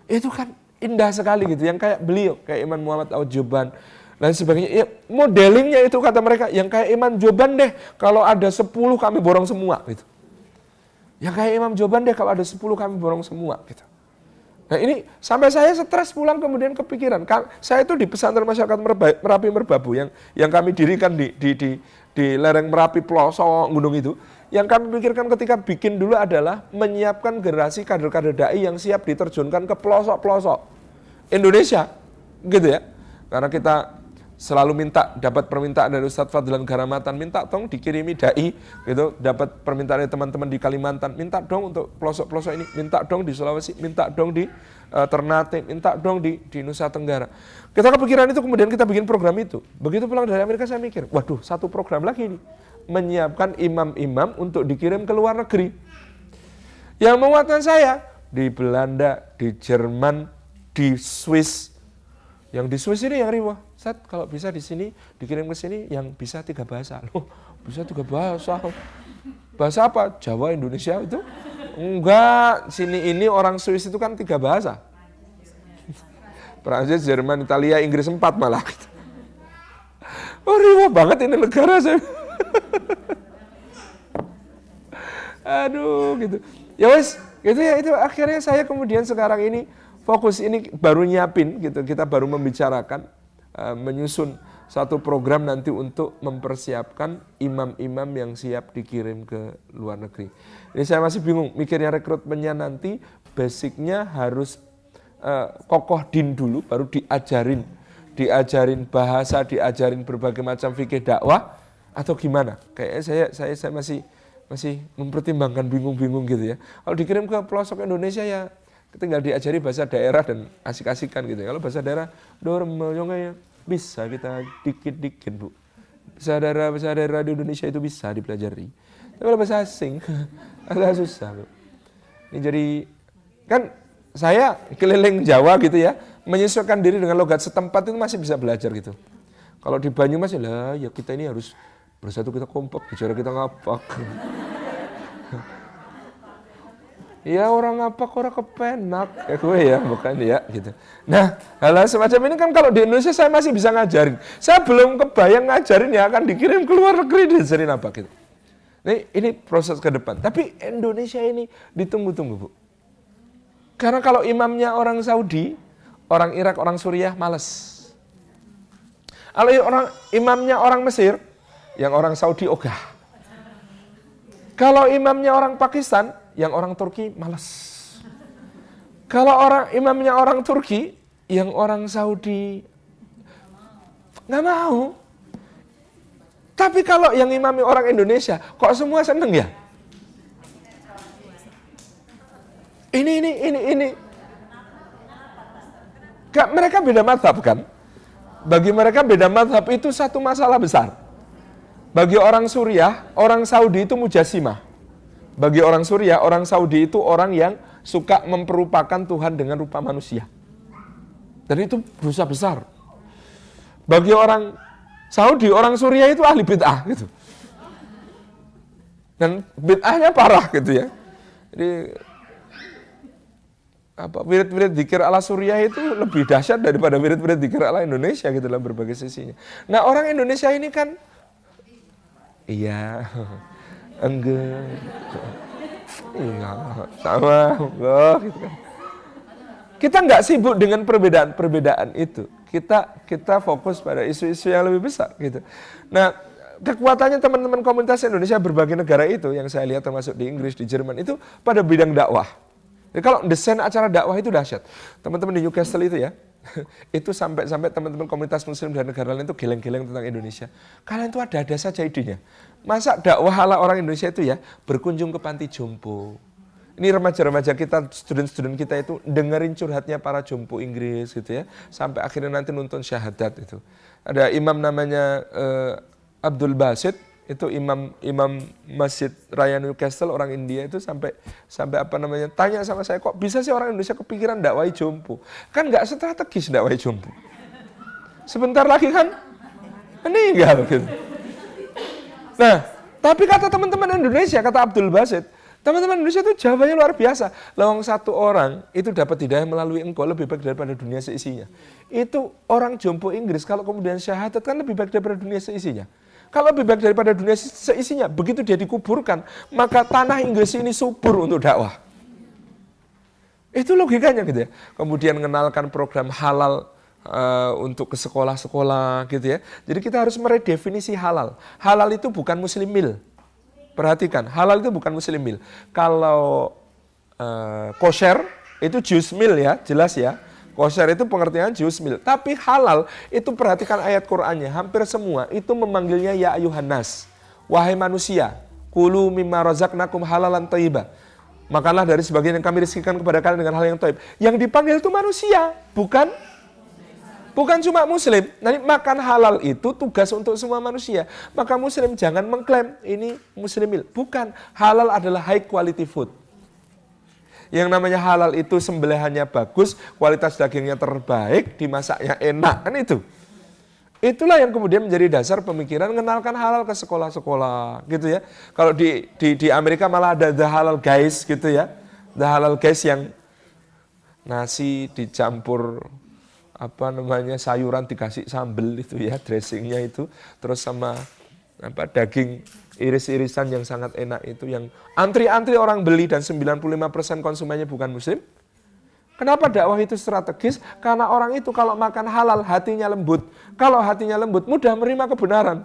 Itu kan indah sekali gitu, yang kayak beliau, kayak Imam Muhammad Awad Joban dan sebagainya. Ya, modelingnya itu kata mereka, yang kayak Imam Joban deh, kalau ada 10 kami borong semua gitu. Yang kayak Imam Joban deh, kalau ada 10 kami borong semua gitu. Nah ini sampai saya stres pulang kemudian kepikiran. Saya itu di pesantren masyarakat Merapi Merbabu yang kami dirikan di lereng Merapi pelosok gunung itu. Yang kami pikirkan ketika bikin dulu adalah menyiapkan generasi kader-kader dai yang siap diterjunkan ke pelosok-pelosok Indonesia gitu ya. Karena kita selalu minta, dapat permintaan dari Ustadz Fadlan Garamatan, minta dong dikirimi dai, gitu, dapat permintaan dari teman-teman di Kalimantan, minta dong untuk pelosok-pelosok ini, minta dong di Sulawesi, minta dong di Ternate, minta dong di Nusa Tenggara. Kita kepikiran itu, kemudian kita bikin program itu. Begitu pulang dari Amerika saya mikir, waduh, satu program lagi nih, menyiapkan imam-imam untuk dikirim ke luar negeri. Yang menguatkan saya di Belanda, di Jerman, di Swiss. Yang di Swiss ini yang riwah. Ustaz, kalau bisa di sini dikirim ke sini yang bisa 3 bahasa. Loh, bisa 3 bahasa. Bahasa apa? Jawa, Indonesia itu? Enggak, sini ini orang Swiss itu kan 3 bahasa. Prancis, Jerman, Italia, Inggris 4 malah. Oh, riwah banget ini negara saya. Aduh, gitu. Ya wes, gitu ya, itu akhirnya saya kemudian sekarang ini fokus ini baru nyiapin gitu, kita baru membicarakan menyusun satu program nanti untuk mempersiapkan imam-imam yang siap dikirim ke luar negeri. Ini saya masih bingung mikirnya rekrutmennya nanti, basicnya harus kokoh din dulu, baru diajarin bahasa, diajarin berbagai macam fikih dakwah, atau gimana? Kayaknya saya masih mempertimbangkan, bingung gitu ya. Kalau dikirim ke pelosok Indonesia ya tinggal diajari bahasa daerah dan asik-asikan gitu ya. Kalau bahasa daerah ya bisa kita dikit-dikit, Bu. Bahasa daerah di Indonesia itu bisa dipelajari. Tapi kalau bahasa asing agak susah, Bu. Ini jadi kan saya keliling Jawa gitu ya, menyesuaikan diri dengan logat setempat itu masih bisa belajar gitu. Kalau di Banyumas ya kita ini harus bersatu, kita kompak, bicara kita ngapak. Ya orang ngapak, orang kepenak, kayak gue ya, bukan ya gitu. Nah, hal semacam ini kan kalau di Indonesia saya masih bisa ngajarin. Saya belum kebayang ngajarin ya akan dikirim ke luar negeri, diajarin apa gitu. Ini proses ke depan. Tapi Indonesia ini ditunggu-tunggu, Bu. Karena kalau imamnya orang Saudi, orang Irak, orang Suriah, males. Kalau imamnya orang Mesir, yang orang Saudi ogah. Kalau imamnya orang Pakistan, yang orang Turki males. Kalau imamnya orang Turki, yang orang Saudi nggak mau. Tapi kalau yang imami orang Indonesia, kok semua seneng ya? Ini. Mereka beda mazhab kan? Bagi mereka beda mazhab itu satu masalah besar. Bagi orang Suriah, orang Saudi itu mujassimah. Bagi orang Suriah, orang Saudi itu orang yang suka memperupakan Tuhan dengan rupa manusia. Dan itu dosa besar. Bagi orang Saudi, orang Suriah itu ahli bid'ah gitu. Dan bid'ahnya parah gitu ya. Jadi wirid-wirid dzikir ala Suriah itu lebih dahsyat daripada wirid-wirid dzikir ala Indonesia gitu dalam berbagai sisinya. Nah, orang Indonesia ini kan iya, enggak, iya, sama, enggak, gitu kan. Kita nggak sibuk dengan perbedaan-perbedaan itu. Kita fokus pada isu-isu yang lebih besar gitu. Nah, kekuatannya teman-teman komunitas Indonesia berbagai negara itu yang saya lihat termasuk di Inggris, di Jerman itu pada bidang dakwah. Jadi kalau desain acara dakwah itu dahsyat. Teman-teman di Newcastle itu ya, itu sampai teman-teman komunitas muslim dan negara lain itu geleng-geleng tentang Indonesia. Kalian itu ada saja idenya. Masa dakwah ala orang Indonesia itu ya berkunjung ke panti jompo. Ini remaja-remaja kita, student-student kita itu dengerin curhatnya para jompo Inggris gitu ya. Sampai akhirnya nanti nonton syahadat itu. Ada imam namanya Abdul Basit, itu imam Masjid Raya Newcastle, orang India itu sampai tanya sama saya, kok bisa sih orang Indonesia kepikiran dakwai jompo? Kan nggak strategis dakwai jompo. Sebentar lagi kan meninggal gitu. Nah, tapi kata teman-teman Indonesia, kata Abdul Basit, teman-teman Indonesia itu jawabannya luar biasa. Lawang satu orang itu dapat hidayah melalui engkau lebih baik daripada dunia seisinya. Itu orang jompo Inggris kalau kemudian syahadat kan lebih baik daripada dunia seisinya. Kalau lebih baik daripada dunia seisinya, begitu dia dikuburkan, maka tanah Inggris ini subur untuk dakwah. Itu logikanya gitu ya. Kemudian mengenalkan program halal untuk ke sekolah-sekolah gitu ya. Jadi kita harus meredefinisi halal. Halal itu bukan muslim meal. Perhatikan, halal itu bukan muslim meal. Kalau kosher itu jus meal ya, jelas ya. Kosher itu pengertian juz mil. Tapi halal itu perhatikan ayat Qur'annya. Hampir semua itu memanggilnya ya ayuhan nas. Wahai manusia, kulu mimma razaqnakum halalan thayyiba. Makanlah dari sebagian yang kami rizkikan kepada kalian dengan hal yang thayyib. Yang dipanggil itu manusia, bukan cuma muslim. Nanti makan halal itu tugas untuk semua manusia. Maka muslim jangan mengklaim ini muslimil. Bukan, halal adalah high quality food. Yang namanya halal itu sembelihannya bagus, kualitas dagingnya terbaik, dimasaknya enak, kan itu. Itulah yang kemudian menjadi dasar pemikiran mengenalkan halal ke sekolah-sekolah, gitu ya. Kalau di Amerika malah ada the halal guys, gitu ya. The halal guys yang nasi dicampur sayuran dikasih sambel itu ya, dressingnya itu, terus sama daging iris-irisan yang sangat enak itu, yang antri-antri orang beli dan 95% konsumennya bukan muslim. Kenapa dakwah itu strategis? Karena orang itu kalau makan halal hatinya lembut. Kalau hatinya lembut mudah menerima kebenaran.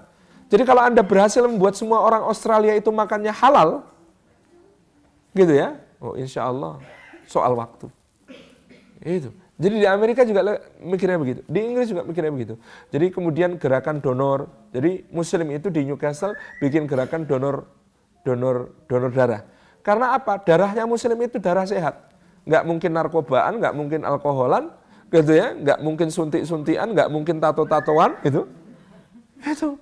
Jadi kalau Anda berhasil membuat semua orang Australia itu makannya halal, gitu ya, oh insya Allah soal waktu. Itu. Jadi di Amerika juga mikirnya begitu, di Inggris juga mikirnya begitu. Jadi kemudian gerakan donor, jadi muslim itu di Newcastle bikin gerakan donor darah. Karena apa? Darahnya muslim itu darah sehat. Nggak mungkin narkobaan, nggak mungkin alkoholan, gitu ya, nggak mungkin suntik-suntian, nggak mungkin tato-tatoan, gitu. Itu.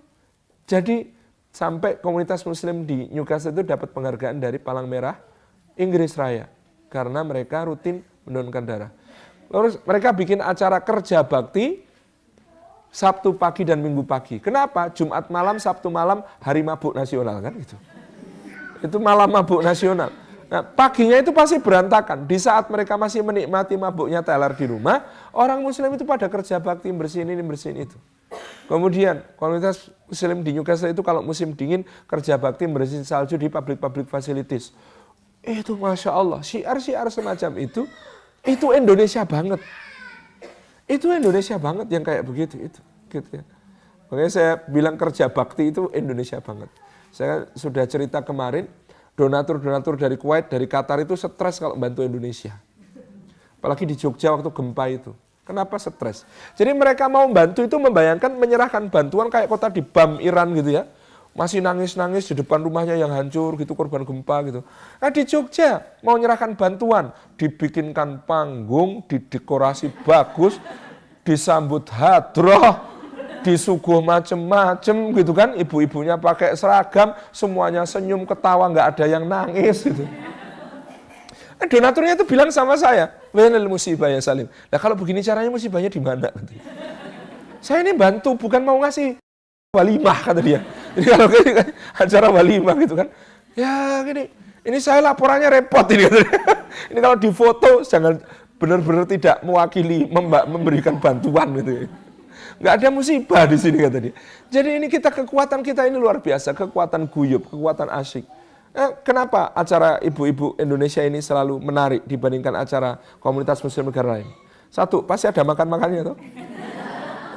Jadi sampai komunitas muslim di Newcastle itu dapat penghargaan dari Palang Merah Inggris Raya. Karena mereka rutin mendonorkan darah. Lalu mereka bikin acara kerja bakti Sabtu pagi dan Minggu pagi. Kenapa? Jumat malam, Sabtu malam, hari mabuk nasional kan gitu. Itu malam mabuk nasional. Nah, paginya itu pasti berantakan. Di saat mereka masih menikmati mabuknya teler di rumah, orang muslim itu pada kerja bakti bersihin ini, bersihin itu. Kemudian komunitas muslim di Newcastle itu kalau musim dingin kerja bakti bersihin salju di public facilities. Itu Masya Allah, syiar-syiar semacam itu Indonesia banget. Itu Indonesia banget yang kayak begitu itu. Gitu ya. Makanya saya bilang kerja bakti itu Indonesia banget. Saya sudah cerita kemarin, donatur-donatur dari Kuwait, dari Qatar itu stres kalau bantu Indonesia. Apalagi di Jogja waktu gempa itu. Kenapa stres? Jadi mereka mau bantu itu membayangkan menyerahkan bantuan kayak kota di Bam, Iran gitu ya. Masih nangis-nangis di depan rumahnya yang hancur gitu, korban gempa gitu. Nah di Jogja mau nyerahkan bantuan, dibikinkan panggung, didekorasi bagus, disambut hadroh, disuguh macem-macem gitu kan. Ibu-ibunya pakai seragam, semuanya senyum, ketawa, nggak ada yang nangis gitu. Donaturnya itu bilang sama saya, "Wenel musibah ya Salim." Nah kalau begini caranya musibahnya di mana? Saya ini bantu, bukan mau ngasih walimah kata dia. Jadi kalau kayak acara walimah gitu kan, ya gini, ini saya laporannya repot ini. Ini kalau difoto jangan benar-benar tidak mewakili memberikan bantuan gitu. Nggak ada musibah di sini kata dia. Jadi ini kekuatan kita ini luar biasa, kekuatan guyub, kekuatan asyik. Kenapa acara ibu-ibu Indonesia ini selalu menarik dibandingkan acara komunitas muslim negara lain? Satu, pasti ada makan-makannya tuh.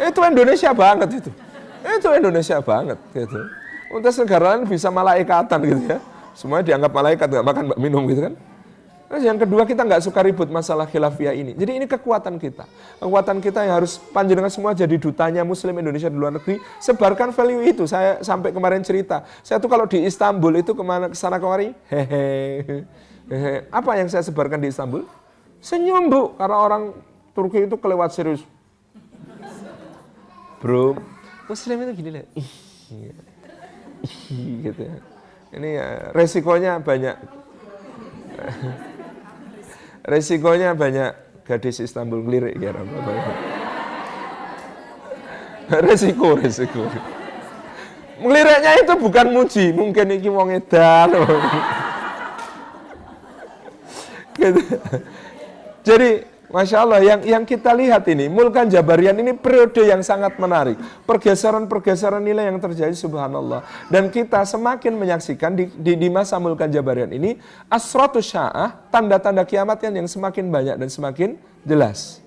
Itu Indonesia banget itu. Itu Indonesia banget gitu. Untuk negara lain bisa malaikatan gitu ya. Semuanya dianggap malaikat, nggak makan, nggak minum gitu kan. Terus yang kedua, kita nggak suka ribut masalah khilafiyah ini. Jadi ini kekuatan kita. Kekuatan kita yang harus panjenengan semua jadi dutanya muslim Indonesia di luar negeri. Sebarkan value itu. Saya sampai kemarin cerita. Saya tuh kalau di Istanbul itu kesana kemari. Hehehe. Apa yang saya sebarkan di Istanbul? Senyum bu. Karena orang Turki itu kelewat serius. Bro. Muslim itu gini lah, gitu ya. Ini ya, resikonya banyak. Resikonya banyak gadis Istanbul ngelirik ya. Resiko. Ngeliriknya itu bukan muji, mungkin iki wong edan. Gitu. Jadi Masya Allah, yang kita lihat ini, Mulkan Jabarian ini periode yang sangat menarik. Pergeseran-pergeseran nilai yang terjadi, subhanallah. Dan kita semakin menyaksikan di masa Mulkan Jabarian ini, asratus sya'ah, tanda-tanda kiamat yang semakin banyak dan semakin jelas.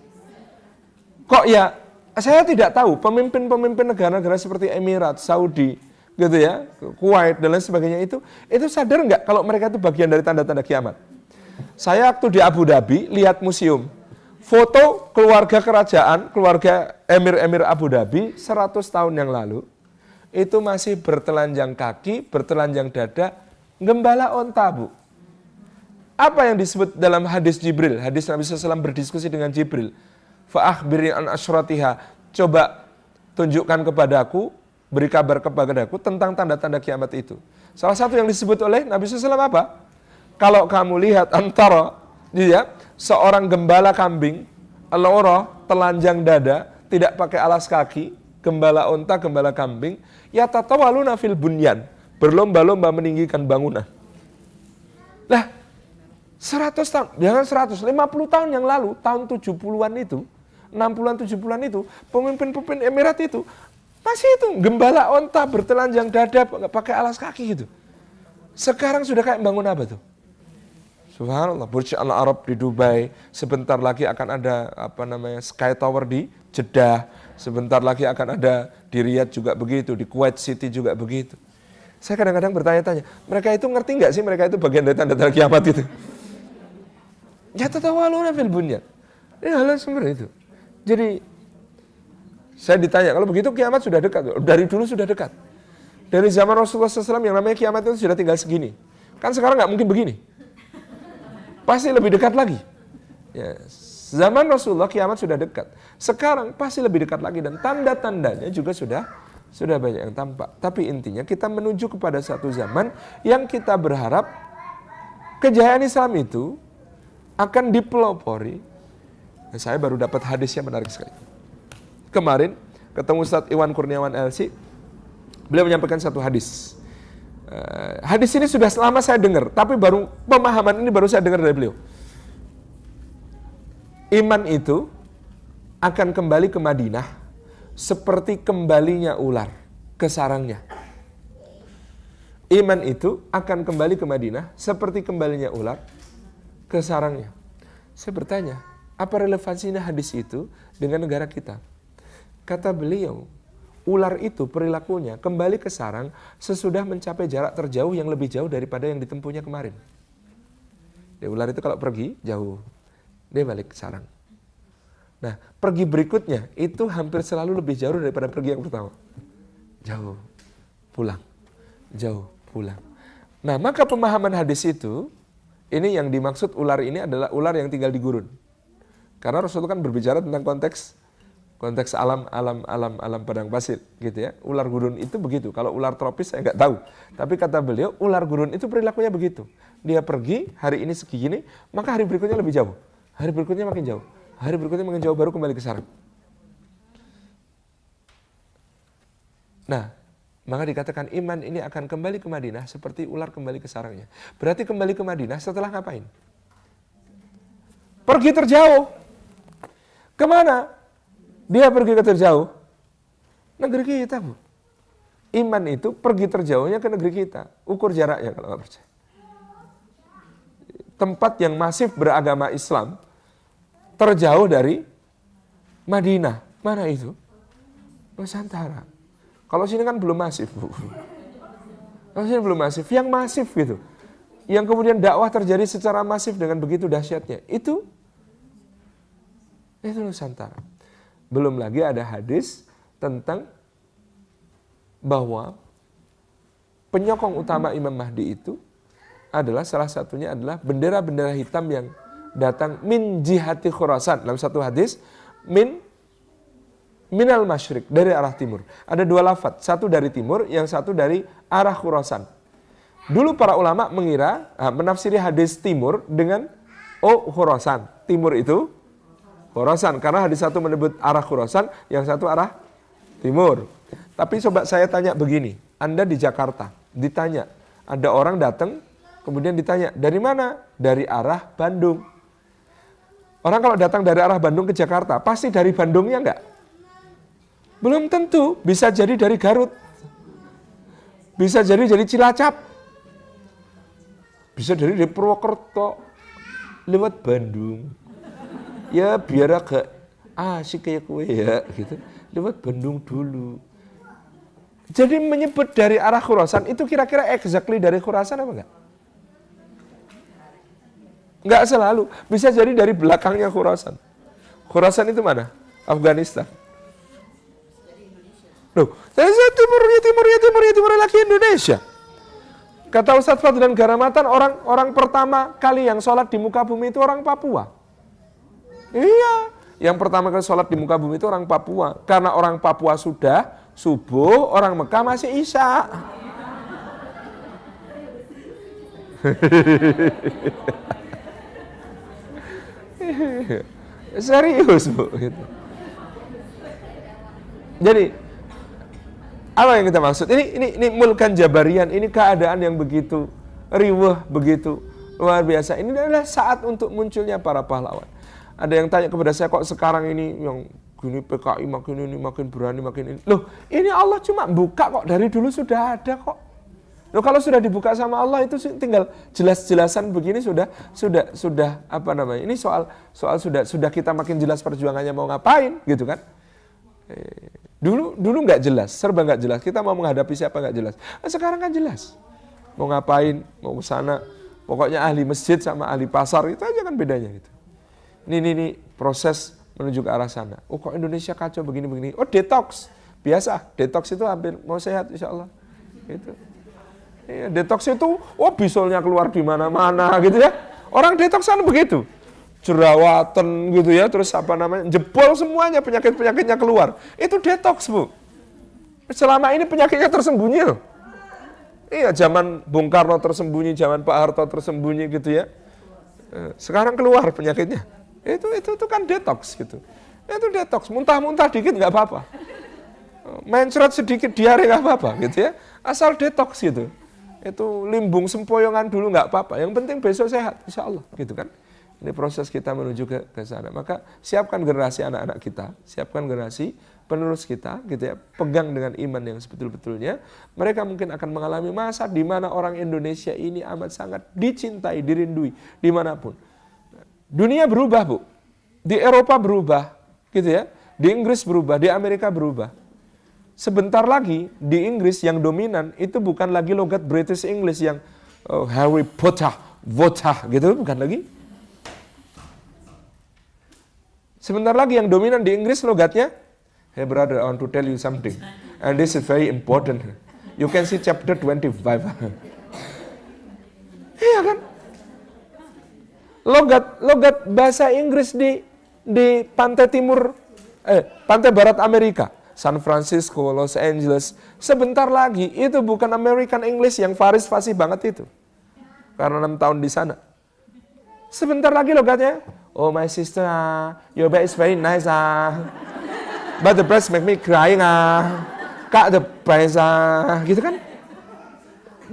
Kok ya, saya tidak tahu, pemimpin-pemimpin negara-negara seperti Emirat, Saudi, gitu ya, Kuwait, dan lain sebagainya itu sadar nggak kalau mereka itu bagian dari tanda-tanda kiamat? Saya waktu di Abu Dhabi, lihat museum. foto keluarga kerajaan, keluarga emir-emir Abu Dhabi 100 tahun yang lalu, itu masih bertelanjang kaki, bertelanjang dada, gembala onta, Bu. Apa yang disebut dalam hadis Jibril? Hadis Nabi SAW berdiskusi dengan Jibril. Fa'akhbirni an asyratiha. Coba tunjukkan kepadaku, beri kabar kepadaku tentang tanda-tanda kiamat itu. Salah satu yang disebut oleh Nabi SAW apa? Kalau kamu lihat antara ya, seorang gembala kambing, al-ura, telanjang dada, tidak pakai alas kaki, gembala onta, gembala kambing, ya tatawaluna fil bunyan, berlomba-lomba meninggikan bangunan. Lah, 100 tahun, jangan 100, 50 tahun yang lalu, tahun 70-an itu, 60-an, 70-an itu, pemimpin-pemimpin Emirat itu, masih itu, gembala onta, bertelanjang dada, nggak pakai alas kaki gitu. Sekarang sudah kayak bangun apa tuh? Subhanallah, Burj Al Arab di Dubai, sebentar lagi akan ada Sky Tower di Jeddah, sebentar lagi akan ada di Riyadh juga begitu, di Kuwait City juga begitu. Saya kadang-kadang bertanya-tanya, mereka itu ngerti nggak sih mereka itu bagian dari tanda-tanda kiamat itu? Ya tatawaluna fil bunyan. Ini hal seperti itu. Jadi saya ditanya, kalau begitu kiamat sudah dekat. Dari dulu sudah dekat. Dari zaman Rasulullah SAW yang namanya kiamat itu sudah tinggal segini. Kan sekarang nggak mungkin begini. Pasti lebih dekat lagi. Ya, zaman Rasulullah kiamat sudah dekat. Sekarang pasti lebih dekat lagi dan tanda-tandanya juga sudah banyak yang tampak. Tapi intinya kita menuju kepada satu zaman yang kita berharap kejayaan Islam itu akan dipelopori. Nah, saya baru dapat hadisnya menarik sekali. Kemarin ketemu Ustadz Iwan Kurniawan LC, beliau menyampaikan satu hadis. Hadis ini sudah lama saya dengar, tapi baru pemahaman ini baru saya dengar dari beliau. Iman itu akan kembali ke Madinah seperti kembalinya ular ke sarangnya. Iman itu akan kembali ke Madinah seperti kembalinya ular ke sarangnya. Saya bertanya, apa relevansinya hadis itu dengan negara kita? Kata beliau, ular itu perilakunya kembali ke sarang sesudah mencapai jarak terjauh yang lebih jauh daripada yang ditempuhnya kemarin. Ya, ular itu kalau pergi jauh, dia balik ke sarang. Nah, pergi berikutnya itu hampir selalu lebih jauh daripada pergi yang pertama. Jauh, pulang, jauh, pulang. Nah, maka pemahaman hadis itu, ini yang dimaksud ular ini adalah ular yang tinggal di gurun. Karena Rasulullah kan berbicara tentang konteks alam padang pasir gitu ya. Ular gurun itu begitu. Kalau ular tropis saya nggak tahu. Tapi kata beliau, ular gurun itu perilakunya begitu. Dia pergi hari ini segini, maka hari berikutnya lebih jauh. Hari berikutnya makin jauh. Hari berikutnya makin jauh baru kembali ke sarang. Nah, maka dikatakan iman ini akan kembali ke Madinah seperti ular kembali ke sarangnya. Berarti kembali ke Madinah setelah ngapain? Pergi terjauh. Kemana? Dia pergi ke terjauh. Negeri kita, Bu. Iman itu pergi terjauhnya ke negeri kita. Ukur jaraknya kalau nggak percaya. Tempat yang masif beragama Islam terjauh dari Madinah. Mana itu? Nusantara. Kalau sini kan belum masif, Bu. Kalau sini belum masif. Yang masif gitu. Yang kemudian dakwah terjadi secara masif dengan begitu dahsyatnya. Itu Nusantara. Belum lagi ada hadis tentang bahwa penyokong utama Imam Mahdi itu adalah salah satunya adalah bendera-bendera hitam yang datang min jihati Khurasan. Dalam satu hadis minal masyrik, dari arah timur. Ada dua lafadz, satu dari timur, yang satu dari arah Khurasan. Dulu para ulama menafsiri hadis timur dengan Khurasan. Timur itu Khurasan, karena hadis satu menyebut arah Khurasan, yang satu arah timur. Tapi coba saya tanya begini, Anda di Jakarta, ditanya, ada orang datang, kemudian ditanya, dari mana? Dari arah Bandung. Orang kalau datang dari arah Bandung ke Jakarta, pasti dari Bandungnya enggak? Belum tentu, bisa jadi dari Garut. Bisa jadi dari Cilacap. Bisa dari Purwokerto. Lewat Bandung. Ya biar agak asik kayak kue ya gitu. Lewat Bandung dulu. Jadi menyebut dari arah Khurasan itu kira-kira exactly dari Khurasan apa enggak? Enggak selalu. Bisa jadi dari belakangnya Khurasan. Khurasan itu mana? Afghanistan. Loh, timur lagi Indonesia. Kata Ustadz Fadlan Garamatan, orang pertama kali yang sholat di muka bumi itu orang Papua. Iya, yang pertama kali sholat di muka bumi itu orang Papua. Karena orang Papua sudah subuh, orang Mekah masih isya. Serius, Bu. Gitu. Jadi, apa yang kita maksud? Ini mulkan jabarian, ini keadaan yang begitu riweh, begitu luar biasa. Ini adalah saat untuk munculnya para pahlawan. Ada yang tanya kepada saya, kok sekarang ini yang gini PKI makin berani, makin ini. Loh, ini Allah cuma buka kok, dari dulu sudah ada kok. Loh, kalau sudah dibuka sama Allah itu tinggal jelas-jelasan begini sudah apa namanya? Ini soal sudah kita makin jelas perjuangannya mau ngapain, gitu kan? Dulu nggak jelas, serba nggak jelas. Kita mau menghadapi siapa nggak jelas. Nah, sekarang kan jelas. Mau ngapain, mau ke sana. Pokoknya ahli masjid sama ahli pasar itu aja kan bedanya gitu. Ini proses menuju ke arah sana. Oh, kok Indonesia kacau begini-begini. Oh, detox. Biasa, detox itu hampir mau sehat insya Allah. Gitu. Iya, detox itu bisolnya keluar di mana-mana gitu ya. Orang detox kan begitu. Jerawatan gitu ya, terus apa namanya, jebol semuanya, penyakit-penyakitnya keluar. Itu detox, Bu. Selama ini penyakitnya tersembunyi loh. Iya, zaman Bung Karno tersembunyi, zaman Pak Harto tersembunyi gitu ya. Sekarang keluar penyakitnya. Itu kan detox gitu. Itu detox, muntah-muntah dikit nggak apa-apa. Mencret sedikit diare nggak apa-apa gitu ya. Asal detox gitu. Itu limbung sempoyongan dulu nggak apa-apa. Yang penting besok sehat, insya Allah gitu kan. Ini proses kita menuju ke sana. Maka siapkan generasi anak-anak kita, siapkan generasi penerus kita, gitu ya. Pegang dengan iman yang sebetul-betulnya. Mereka mungkin akan mengalami masa di mana orang Indonesia ini amat sangat dicintai, dirindui dimanapun. Dunia berubah, Bu. Di Eropa berubah, gitu ya. Di Inggris berubah, di Amerika berubah. Sebentar lagi di Inggris yang dominan itu bukan lagi logat British English yang Harry Potter, gitu, bukan lagi. Sebentar lagi yang dominan di Inggris logatnya, hey brother, I want to tell you something. And this is very important. You can see chapter 25. Iya kan? Logat bahasa Inggris di pantai timur, pantai barat Amerika. San Francisco, Los Angeles. Sebentar lagi itu bukan American English yang Faris fasih banget itu. Karena 6 tahun di sana. Sebentar lagi logatnya, oh my sister, your bed is very nice but the breast make me crying Kak the price gitu kan.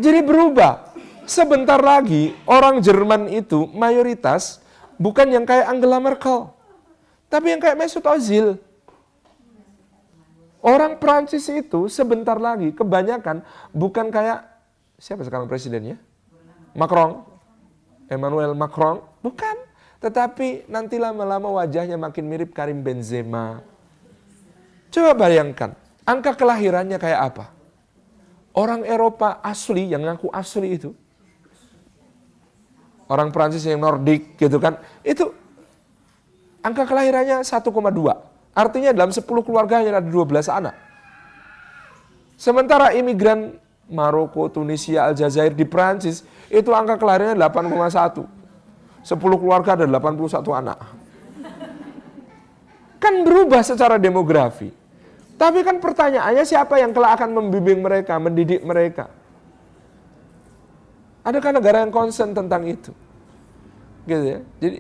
Jadi berubah. Sebentar lagi orang Jerman itu mayoritas bukan yang kayak Angela Merkel, tapi yang kayak Mesut Ozil. Orang Prancis itu sebentar lagi kebanyakan bukan kayak siapa sekarang presidennya? Emmanuel Macron, bukan. Tetapi nanti lama-lama wajahnya makin mirip Karim Benzema. Coba bayangkan, angka kelahirannya kayak apa? Orang Eropa asli, yang ngaku asli itu, orang Prancis yang Nordik gitu kan, itu angka kelahirannya 1,2. Artinya dalam 10 keluarga hanya ada 12 anak. Sementara imigran Maroko, Tunisia, Aljazair di Prancis, itu angka kelahirannya 8,1. 10 keluarga ada 81 anak. Kan berubah secara demografi. Tapi kan pertanyaannya siapa yang kelak akan membimbing mereka, mendidik mereka? Adakah negara yang concern tentang itu? Gitu ya. Jadi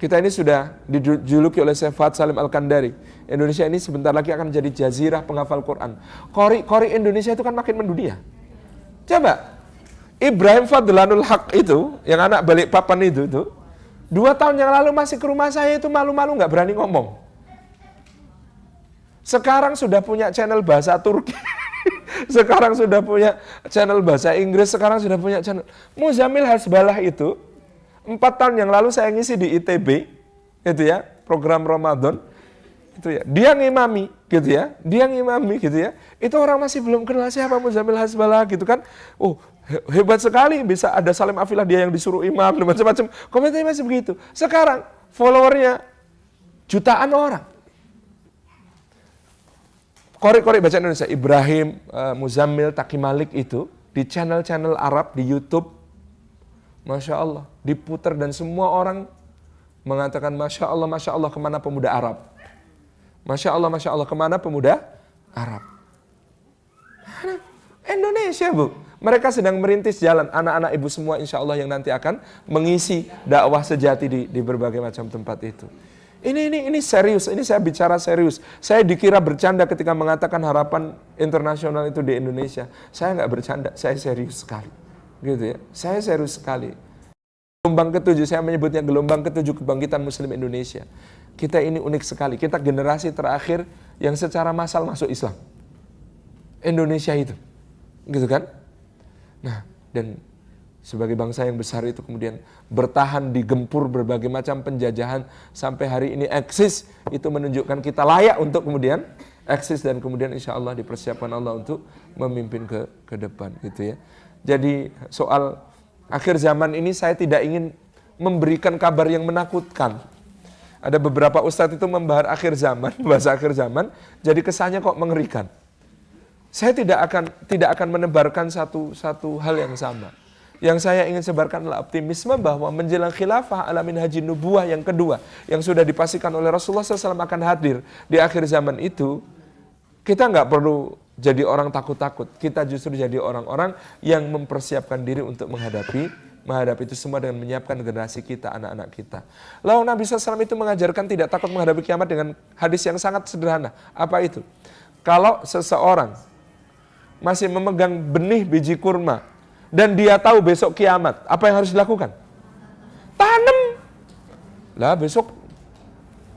kita ini sudah dijuluki oleh Syekh Fuad Salim Al-Kandari. Indonesia ini sebentar lagi akan menjadi jazirah penghafal Quran. Kori Indonesia itu kan makin mendunia. Coba, Ibrahim Fadlanul Haq itu, yang anak Balikpapan itu 2 tahun yang lalu masih ke rumah saya itu malu-malu nggak berani ngomong. Sekarang sudah punya channel bahasa Turki. Sekarang sudah punya channel bahasa Inggris. Sekarang sudah punya channel. Muzamil Hasbalah itu 4 tahun yang lalu saya ngisi di ITB, gitu ya, program Ramadan, itu ya. Dia ngimami, gitu ya. Dia ngimami, gitu ya. Itu orang masih belum kenal siapa Muzamil Hasbalah, gitu kan. Oh, hebat sekali, bisa ada Salim Afilah dia yang disuruh imam, dan macam-macam. Komentarnya masih begitu. Sekarang followernya Jutaan orang. Korek-korek baca Indonesia, Ibrahim, Muzammil, Taqi Malik itu, di channel-channel Arab, di YouTube, Masya Allah, diputar dan semua orang mengatakan Masya Allah, kemana pemuda Arab? Masya Allah, kemana pemuda Arab? Indonesia, Bu. Mereka sedang merintis jalan, anak-anak ibu semua insya Allah yang nanti akan mengisi dakwah sejati di berbagai macam tempat itu. Ini serius, ini saya bicara serius. Saya dikira bercanda ketika mengatakan harapan internasional itu di Indonesia. Saya nggak bercanda, saya serius sekali. Gitu ya, saya serius sekali. Gelombang ketujuh, saya menyebutnya gelombang ketujuh kebangkitan Muslim Indonesia. Kita ini unik sekali, kita generasi terakhir yang secara massal masuk Islam. Indonesia itu, gitu kan? Nah, dan sebagai bangsa yang besar itu kemudian bertahan digempur berbagai macam penjajahan sampai hari ini eksis, itu menunjukkan kita layak untuk kemudian eksis dan kemudian insya Allah dipersiapkan Allah untuk memimpin ke depan gitu ya. Jadi soal akhir zaman ini saya tidak ingin memberikan kabar yang menakutkan. Ada beberapa ustadz itu membahas akhir zaman, bahasa akhir zaman, jadi kesannya kok mengerikan. Saya tidak akan menebarkan satu hal yang sama. Yang saya ingin sebarkan adalah optimisme bahwa menjelang khilafah alamin haji nubuah yang kedua, yang sudah dipastikan oleh Rasulullah SAW akan hadir di akhir zaman itu, kita nggak perlu jadi orang takut-takut. Kita justru jadi orang-orang yang mempersiapkan diri untuk menghadapi itu semua dengan menyiapkan generasi kita, anak-anak kita. Lalu Nabi SAW itu mengajarkan tidak takut menghadapi kiamat dengan hadis yang sangat sederhana. Apa itu? Kalau seseorang masih memegang benih biji kurma dan dia tahu besok kiamat, apa yang harus dilakukan? Tanam. Lah besok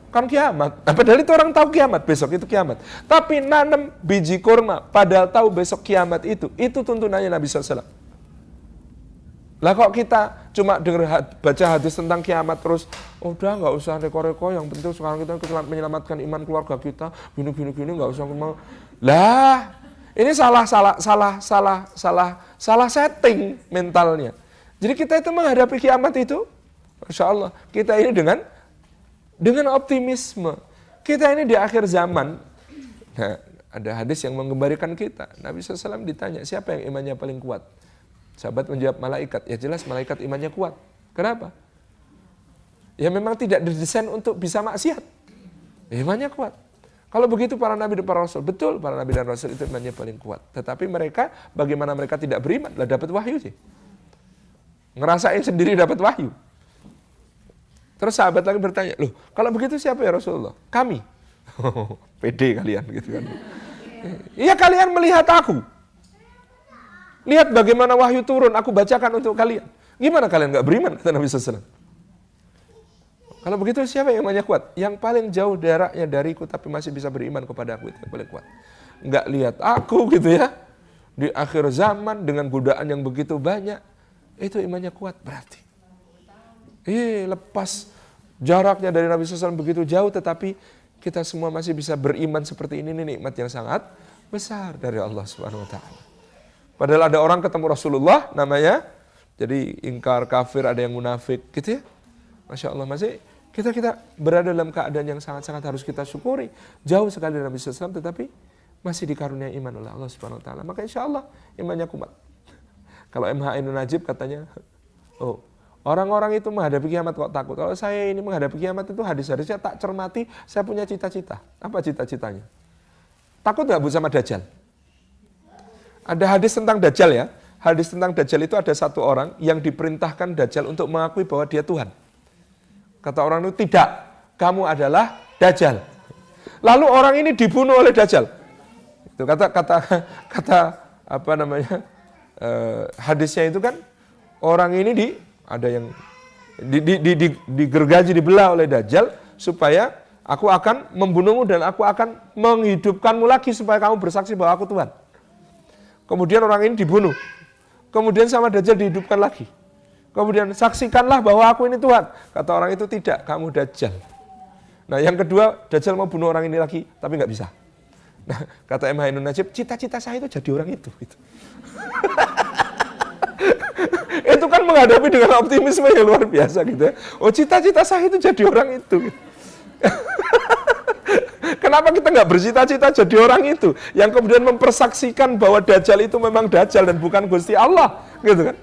kan kiamat. Padahal itu orang tahu kiamat, besok itu kiamat. Tapi nanam biji kurma padahal tahu besok kiamat itu tuntunannya Nabi SAW. Lah kok kita cuma baca hadis tentang kiamat terus, udah nggak usah reko-reko, yang penting sekarang kita menyelamatkan iman keluarga kita, gini nggak usah mau. Lah ini salah setting mentalnya. Jadi kita itu menghadapi kiamat itu, Masya Allah, kita ini dengan optimisme. Kita ini di akhir zaman. Nah, ada hadis yang menggambarkan kita. Nabi SAW ditanya, siapa yang imannya paling kuat? Sahabat menjawab malaikat. Ya jelas malaikat imannya kuat. Kenapa? Ya memang tidak didesain untuk bisa maksiat. Imannya kuat. Kalau begitu para nabi dan para rasul, betul para nabi dan rasul itu imannya paling kuat. Tetapi mereka, bagaimana mereka tidak beriman? Lah dapat wahyu sih. Ngerasain sendiri dapat wahyu. Terus sahabat lagi bertanya, loh kalau begitu siapa ya Rasulullah? Kami. Pede kalian gitu kan. Iya kalian melihat aku. Lihat bagaimana wahyu turun, aku bacakan untuk kalian. Gimana kalian gak beriman? Kata Nabi SAW. Kalau begitu siapa yang imannya kuat? Yang paling jauh jaraknya dariku tapi masih bisa beriman kepada aku, itu yang paling kuat. Nggak lihat aku gitu ya. Di akhir zaman dengan godaan yang begitu banyak, itu imannya kuat berarti. Lepas jaraknya dari Nabi SAW begitu jauh, tetapi kita semua masih bisa beriman seperti ini nikmat yang sangat besar dari Allah Subhanahu Wa Taala. Padahal ada orang ketemu Rasulullah namanya, jadi ingkar kafir, ada yang munafik gitu ya. Masya Allah, masih kita berada dalam keadaan yang sangat-sangat harus kita syukuri. Jauh sekali dari Nabi SAW, tetapi masih dikaruniai iman oleh Allah Subhanahu Wa Taala. Maka insya Allah imannya kuat. Kalau MH Ainun Najib katanya, orang-orang itu menghadapi kiamat kok takut. Kalau saya ini menghadapi kiamat itu hadis-hadisnya tak cermati, saya punya cita-cita. Apa cita-citanya? Takut nggak Bu sama Dajjal? Ada hadis tentang Dajjal ya. Hadis tentang Dajjal itu ada satu orang yang diperintahkan Dajjal untuk mengakui bahwa dia Tuhan. Kata orang itu, tidak, kamu adalah Dajjal. Lalu orang ini dibunuh oleh Dajjal. Itu kata apa namanya? Hadisnya itu kan orang ini ada yang digergaji, dibelah oleh Dajjal supaya aku akan membunuhmu dan aku akan menghidupkanmu lagi supaya kamu bersaksi bahwa aku Tuhan. Kemudian orang ini dibunuh. Kemudian sama Dajjal dihidupkan lagi. Kemudian saksikanlah bahwa aku ini Tuhan. Kata orang itu, tidak, kamu Dajjal. Nah yang kedua, Dajjal mau bunuh orang ini lagi, tapi nggak bisa. Nah kata MH Ainun Najib, cita-cita saya itu jadi orang itu. Gitu. Itu kan menghadapi dengan optimisme yang luar biasa gitu ya. Oh cita-cita saya itu jadi orang itu. Gitu. Kenapa kita nggak bercita-cita jadi orang itu yang kemudian mempersaksikan bahwa Dajjal itu memang Dajjal dan bukan Gusti Allah, gitu kan?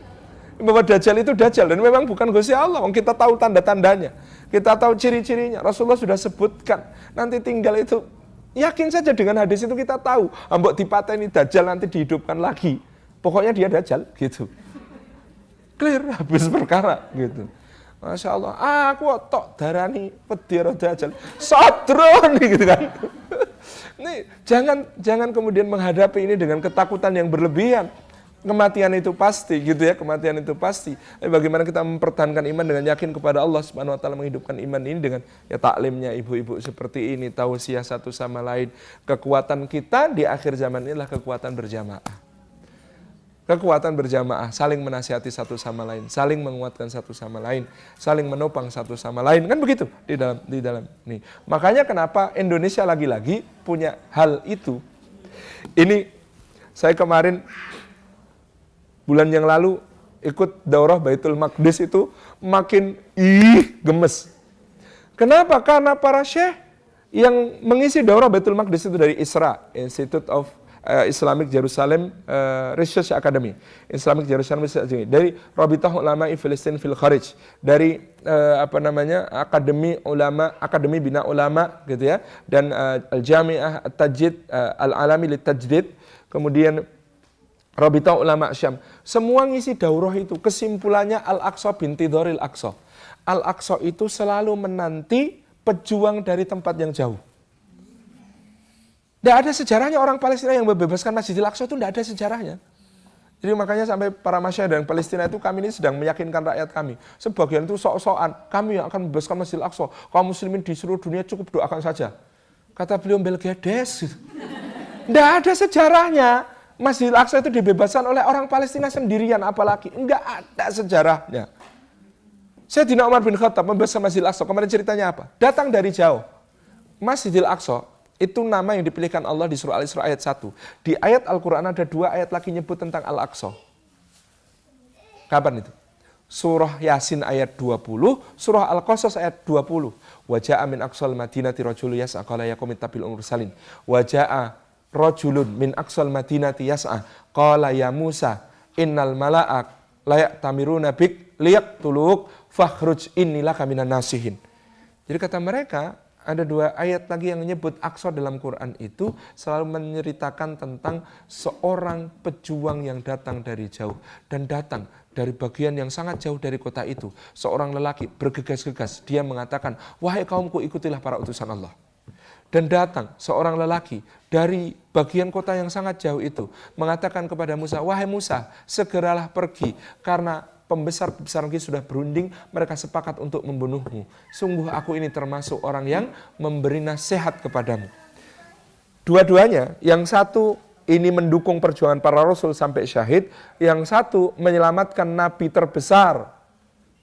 Bahwa Dajjal itu Dajjal dan memang bukan Gusti Allah. Kita tahu tanda-tandanya, kita tahu ciri-cirinya. Rasulullah sudah sebutkan. Nanti tinggal itu, yakin saja dengan hadis itu kita tahu. Mbok dipateni Dajjal nanti dihidupkan lagi. Pokoknya dia Dajjal, gitu. Clear, habis perkara, gitu. Masya Allah, aku tok darani wedi Dajjal, sadron gitu kan. Nih, jangan kemudian menghadapi ini dengan ketakutan yang berlebihan. Kematian itu pasti gitu ya, kematian itu pasti. Tapi bagaimana kita mempertahankan iman dengan yakin kepada Allah Subhanahu wa taala, menghidupkan iman ini dengan ya taklimnya ibu-ibu seperti ini, tausiah satu sama lain. Kekuatan kita di akhir zaman inilah kekuatan berjamaah. Kekuatan berjamaah, saling menasihati satu sama lain, saling menguatkan satu sama lain, saling menopang satu sama lain, kan begitu di dalam nih. Makanya kenapa Indonesia lagi-lagi punya hal itu. Ini saya kemarin bulan yang lalu ikut daurah Baitul Maqdis itu makin gemes. Kenapa? Karena para syekh yang mengisi daurah Baitul Maqdis itu dari ISRA, Institute of Islamic Jerusalem Research Academy, Islamic Jerusalem Research Academy, dari Rabitah Ulama'i Filistin fil Kharij, dari Akademi Bina Ulama gitu ya, dan Al-Jami'ah At-Tajdid Al-Alami Lit-Tajdid, kemudian Rabitah Ulama Syam. Semua ngisi daurah itu, kesimpulannya Al-Aqsa binti Dhoril Aqsa. Al-Aqsa itu selalu menanti pejuang dari tempat yang jauh. Tidak ada sejarahnya orang Palestina yang membebaskan Masjidil Aqsa itu, tidak ada sejarahnya. Jadi makanya sampai para masyayikh dan Palestina itu, kami ini sedang meyakinkan rakyat kami. Sebagian itu sok-sokan, kami yang akan membebaskan Masjidil Aqsa. Kaum muslimin di seluruh dunia cukup doakan saja. Kata beliau Belgedes. Tidak ada sejarahnya. Masjidil Aqsa itu dibebaskan oleh orang Palestina sendirian, apalagi. Enggak ada sejarahnya. Sayyidina Umar bin Khattab membebaskan Masjidil Aqsa. Kemarin ceritanya apa? Datang dari jauh. Masjidil Aqsa itu nama yang dipilihkan Allah di surah Al-Isra ayat 1. Di ayat Al-Quran ada 2 ayat lagi nyebut tentang Al-Aqsa. Kapan itu? Surah Yasin ayat 20, surah Al-Qasas ayat 20. Waja'a min aqsal madinati rajulu yas'a qala ya qaumi tabil mursalin. Waja'a rajulun min aqsal madinati yas'a qala ya Musa innal mala'ak layak tamiruna bik liyaqtuluk fakhruj innilaka minan nasihin. Jadi kata mereka, ada 2 ayat lagi yang menyebut Aqsa dalam Quran itu selalu menceritakan tentang seorang pejuang yang datang dari jauh. Dan datang dari bagian yang sangat jauh dari kota itu. Seorang lelaki bergegas-gegas. Dia mengatakan, wahai kaumku ikutilah para utusan Allah. Dan datang seorang lelaki dari bagian kota yang sangat jauh itu. Mengatakan kepada Musa, wahai Musa segeralah pergi karena pembesar-pembesar negeri sudah berunding, mereka sepakat untuk membunuhmu. Sungguh aku ini termasuk orang yang memberi nasihat kepadamu. Dua-duanya, yang satu ini mendukung perjuangan para rasul sampai syahid, yang satu menyelamatkan nabi terbesar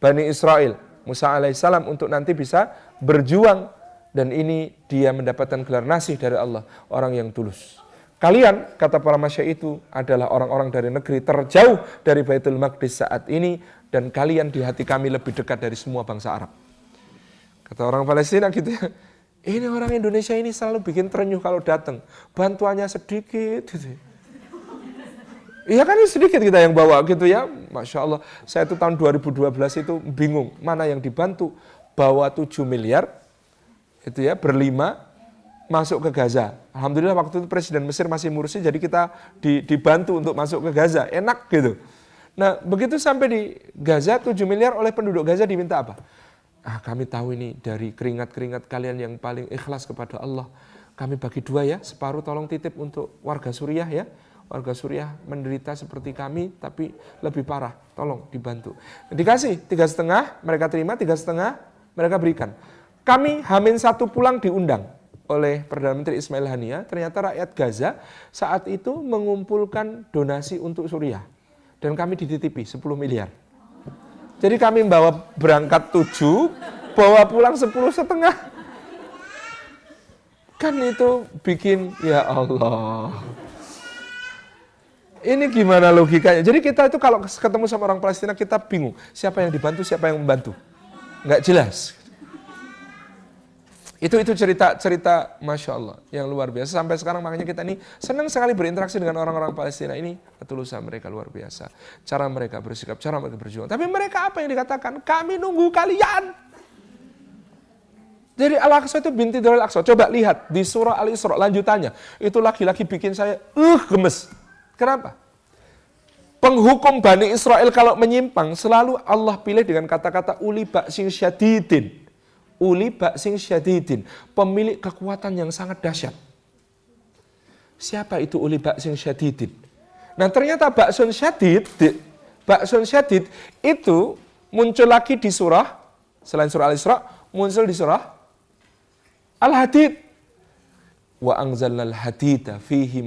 Bani Israel, Musa alaihissalam, untuk nanti bisa berjuang. Dan ini dia mendapatkan gelar nasih dari Allah, orang yang tulus. Kalian, kata para masyayikh itu, adalah orang-orang dari negeri terjauh dari Baitul Maqdis saat ini, dan kalian di hati kami lebih dekat dari semua bangsa Arab. Kata orang Palestina gitu ya, ini orang Indonesia ini selalu bikin terenyuh kalau datang, bantuannya sedikit gitu. Iya kan sedikit kita yang bawa gitu ya, Masya Allah. Saya itu tahun 2012 itu bingung, mana yang dibantu, bawa 7 miliar, itu ya, berlima, masuk ke Gaza. Alhamdulillah waktu itu Presiden Mesir masih Mursi, jadi kita dibantu untuk masuk ke Gaza. Enak gitu. Nah begitu sampai di Gaza, 7 miliar oleh penduduk Gaza diminta apa? Kami tahu ini dari keringat-keringat kalian yang paling ikhlas kepada Allah. Kami bagi 2 ya, separuh tolong titip untuk warga Suriah ya. Warga Suriah menderita seperti kami, tapi lebih parah. Tolong dibantu. Dikasih 3,5, mereka terima, 3,5 mereka berikan. Kami H-1 pulang diundang oleh Perdana Menteri Ismail Haniyah. Ternyata rakyat Gaza saat itu mengumpulkan donasi untuk Suriah. Dan kami dititipi 10 miliar. Jadi kami bawa berangkat 7, bawa pulang 10,5. Kan itu bikin, ya Allah. Ini gimana logikanya? Jadi kita itu kalau ketemu sama orang Palestina, kita bingung. Siapa yang dibantu, siapa yang membantu. Nggak jelas. Itu cerita Masya Allah yang luar biasa. Sampai sekarang makanya kita ini senang sekali berinteraksi dengan orang-orang Palestina ini. Ketulusan mereka luar biasa. Cara mereka bersikap, cara mereka berjuang. Tapi mereka apa yang dikatakan? Kami nunggu kalian. Jadi Al-Aqsa itu binti dari Al-Aqsa. Coba lihat di surah Al-Isra lanjutannya. Itu lagi-lagi bikin saya gemes. Kenapa? Penghukum Bani Israel kalau menyimpang selalu Allah pilih dengan kata-kata uli ba'sin syadidin. Uli ba'sin syadidin, pemilik kekuatan yang sangat dahsyat. Siapa itu uli ba'sin syadidin? Nah ternyata ba'sun syadid itu muncul lagi di surah, selain surah Al-Isra, muncul di surah Al-Hadid. Wa anzalnal hadida fihi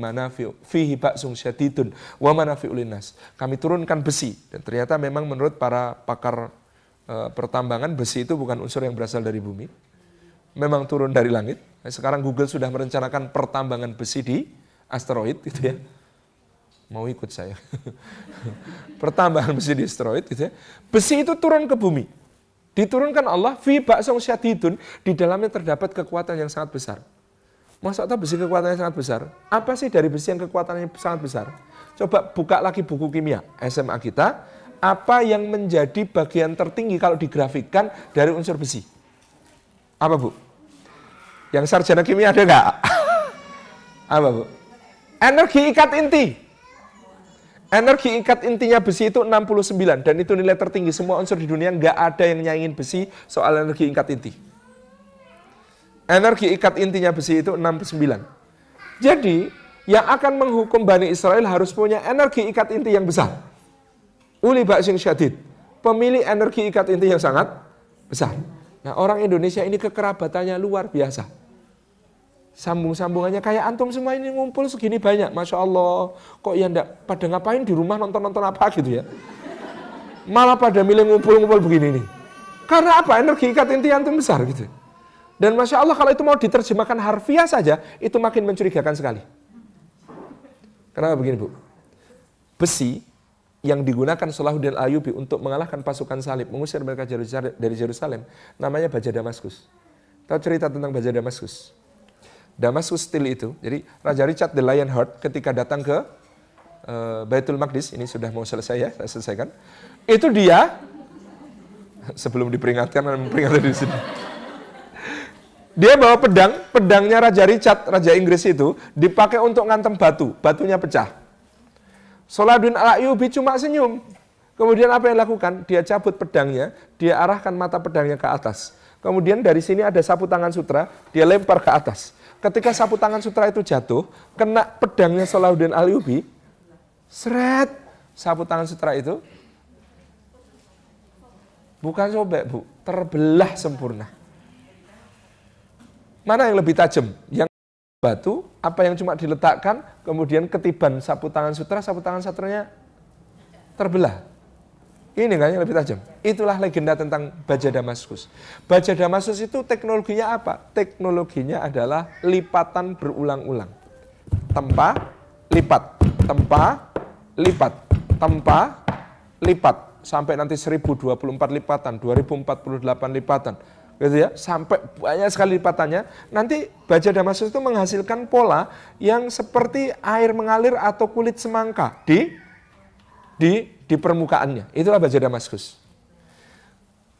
ba'sun syadidun wa manafi'ul linnas. Kami turunkan besi, dan ternyata memang menurut para pakar pertambangan, besi itu bukan unsur yang berasal dari bumi, memang turun dari langit. Sekarang Google sudah merencanakan pertambangan besi di asteroid, gitu ya. Mau ikut saya? Pertambangan besi di asteroid, gitu ya. Besi itu turun ke bumi, diturunkan Allah fi ba'sun syadidun, di dalamnya terdapat kekuatan yang sangat besar. Masa tahu besi kekuatannya sangat besar? Apa sih dari besi yang kekuatannya sangat besar? Coba buka lagi buku kimia SMA kita. Apa yang menjadi bagian tertinggi kalau digrafikkan dari unsur besi? Apa, Bu? Yang sarjana kimia ada nggak? Apa, Bu? Energi ikat inti. Energi ikat intinya besi itu 69, dan itu nilai tertinggi. Semua unsur di dunia nggak ada yang nyaingin besi soal energi ikat inti. Energi ikat intinya besi itu 69. Jadi, yang akan menghukum Bani Israel harus punya energi ikat inti yang besar. Uli ba'sin syadid, pemilik energi ikat inti yang sangat besar. Nah, orang Indonesia ini kekerabatannya luar biasa. Sambung-sambungannya kayak antum semua ini ngumpul segini banyak, Masya Allah. Kok ya enggak pada ngapain di rumah nonton-nonton apa gitu ya. Malah pada milih ngumpul-ngumpul begini nih. Karena apa? Energi ikat inti antum besar gitu. Dan Masya Allah kalau itu mau diterjemahkan harfiah saja, itu makin mencurigakan sekali. Kenapa begini, Bu? Besi yang digunakan Salahuddin Ayyubi untuk mengalahkan pasukan salib, mengusir mereka dari Yerusalem, namanya baja Damaskus. Tahu cerita tentang baja Damaskus? Damaskus Steel itu, jadi Raja Richard the Lionheart ketika datang ke Baitul Maqdis, ini sudah mau selesai ya, saya selesaikan. Itu dia, sebelum diperingatkan, memperingatkan di sini. Dia bawa pedang, pedangnya Raja Richard, Raja Inggris itu, dipakai untuk ngantem batu, batunya pecah. Salahuddin Al-Ayyubi cuma senyum. Kemudian apa yang dilakukan? Dia cabut pedangnya, dia arahkan mata pedangnya ke atas. Kemudian dari sini ada sapu tangan sutra, dia lempar ke atas. Ketika sapu tangan sutra itu jatuh, kena pedangnya Salahuddin Al-Ayyubi, seret, sapu tangan sutra itu bukan sobek, Bu, terbelah sempurna. Mana yang lebih tajam? Yang batu, apa yang cuma diletakkan, kemudian ketiban sapu tangan sutranya terbelah. Ini kan yang lebih tajam. Itulah legenda tentang baja Damaskus. Baja Damaskus itu teknologinya apa? Teknologinya adalah lipatan berulang-ulang. Tempa, lipat, tempa, lipat, tempa, lipat. Sampai nanti 1024 lipatan, 2048 lipatan. Gitu ya, sampai banyak sekali lipatannya. Nanti baja Damaskus itu menghasilkan pola yang seperti air mengalir atau kulit semangka di permukaannya. Itulah baja Damaskus.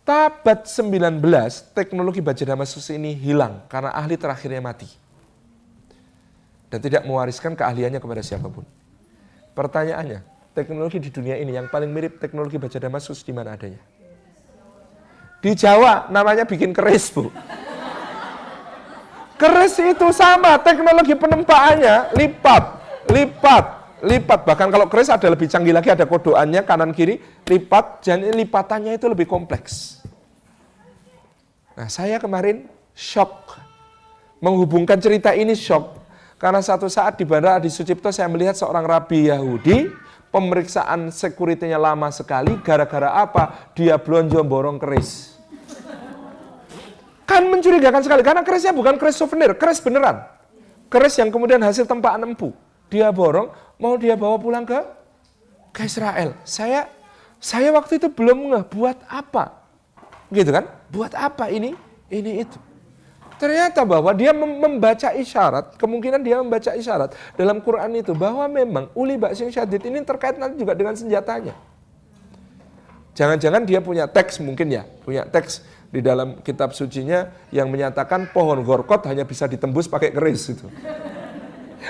Abad 19, teknologi baja Damaskus ini hilang karena ahli terakhirnya mati. Dan tidak mewariskan keahliannya kepada siapapun. Pertanyaannya, teknologi di dunia ini yang paling mirip teknologi baja Damaskus di mana adanya? Di Jawa namanya bikin keris, Bu. Keris itu sama, teknologi penempaannya lipat. Bahkan kalau keris ada lebih canggih lagi, ada kodoannya kanan kiri, lipat, jadi lipatannya itu lebih kompleks. Nah, saya kemarin shock. Menghubungkan cerita ini shock. Karena satu saat di Bandara Adi Sucipto saya melihat seorang rabi Yahudi, pemeriksaan security-nya lama sekali, gara-gara apa? Dia belanja borong keris. Kan mencurigakan sekali, karena kerisnya bukan keris souvenir, keris beneran. Keris yang kemudian hasil tempaan empu. Dia borong, mau dia bawa pulang ke Israel. Saya waktu itu belum buat apa. Gitu kan? Buat apa ini itu. Ternyata bahwa dia membaca isyarat, kemungkinan dia membaca isyarat dalam Quran itu bahwa memang uli ba'sin syadid ini terkait nanti juga dengan senjatanya. Jangan-jangan dia punya teks mungkin ya, punya teks di dalam kitab sucinya yang menyatakan pohon gorkot hanya bisa ditembus pakai keris itu.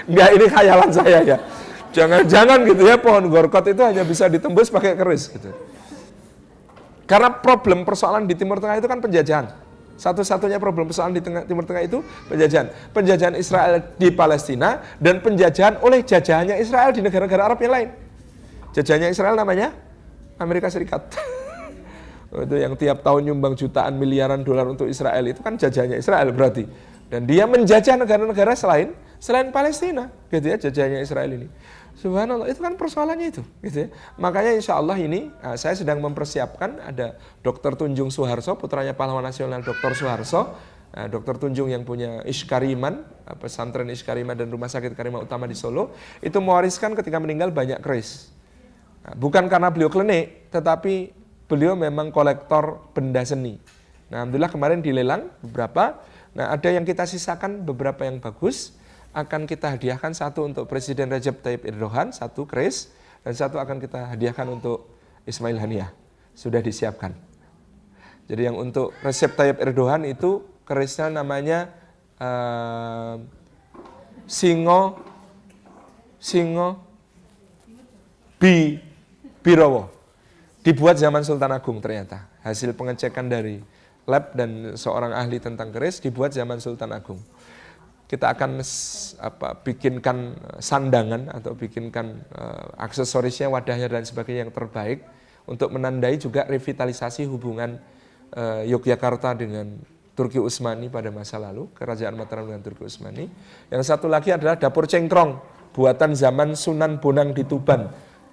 Enggak, ini khayalan saya ya. Jangan-jangan gitu ya, pohon gorkot itu hanya bisa ditembus pakai keris gitu. Karena problem persoalan di Timur Tengah itu kan penjajahan. Satu-satunya problem persoalan di Timur Tengah itu penjajahan. Penjajahan Israel di Palestina dan penjajahan oleh jajahannya Israel di negara-negara Arab yang lain. Jajahannya Israel namanya Amerika Serikat. Itu yang tiap tahun nyumbang jutaan miliaran dolar untuk Israel, itu kan jajahannya Israel berarti. Dan dia menjajah negara-negara selain Palestina, gitu ya, jajahannya Israel ini. Subhanallah, itu kan persoalannya itu, gitu ya. Makanya insya Allah ini saya sedang mempersiapkan, ada Dr. Tunjung Soeharto, putranya pahlawan nasional Dr. Soeharto, Dr. Tunjung yang punya Ishkariman, pesantren Ishkariman dan rumah sakit Karimah Utama di Solo, itu mewariskan ketika meninggal banyak keris. Bukan karena beliau klinik, tetapi beliau memang kolektor benda seni. Nah, alhamdulillah kemarin dilelang beberapa. Nah, ada yang kita sisakan beberapa yang bagus. Akan kita hadiahkan satu untuk Presiden Recep Tayyip Erdogan, satu keris, dan satu akan kita hadiahkan untuk Ismail Haniyah. Sudah disiapkan. Jadi yang untuk Recep Tayyip Erdogan itu kerisnya namanya Singo Birowo. Dibuat zaman Sultan Agung ternyata. Hasil pengecekan dari lab dan seorang ahli tentang keris dibuat zaman Sultan Agung. Kita akan bikinkan sandangan atau bikinkan aksesorisnya, wadahnya dan sebagainya yang terbaik untuk menandai juga revitalisasi hubungan Yogyakarta dengan Turki Utsmani pada masa lalu, Kerajaan Mataram dengan Turki Utsmani. Yang satu lagi adalah dapur cengkrong, buatan zaman Sunan Bonang di Tuban.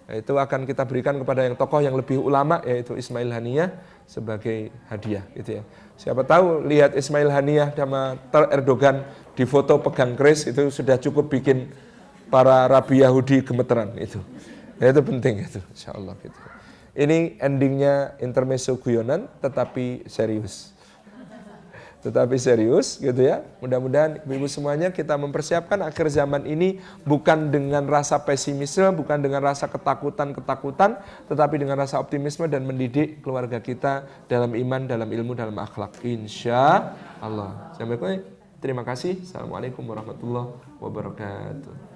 Itu akan kita berikan kepada yang tokoh yang lebih ulama, yaitu Ismail Haniyah sebagai hadiah, gitu ya. Siapa tahu lihat Ismail Haniyah sama Erdogan di foto pegang keris itu sudah cukup bikin para rabi Yahudi gemeteran itu. Ya, itu penting itu, insyaallah gitu. Ini endingnya intermezzo guyonan tetapi serius. Gitu ya. Mudah-mudahan ibu-ibu semuanya kita mempersiapkan akhir zaman ini bukan dengan rasa pesimisme, bukan dengan rasa ketakutan, tetapi dengan rasa optimisme dan mendidik keluarga kita dalam iman, dalam ilmu, dalam akhlak. Insya Allah. Terima kasih. Assalamualaikum warahmatullahi wabarakatuh.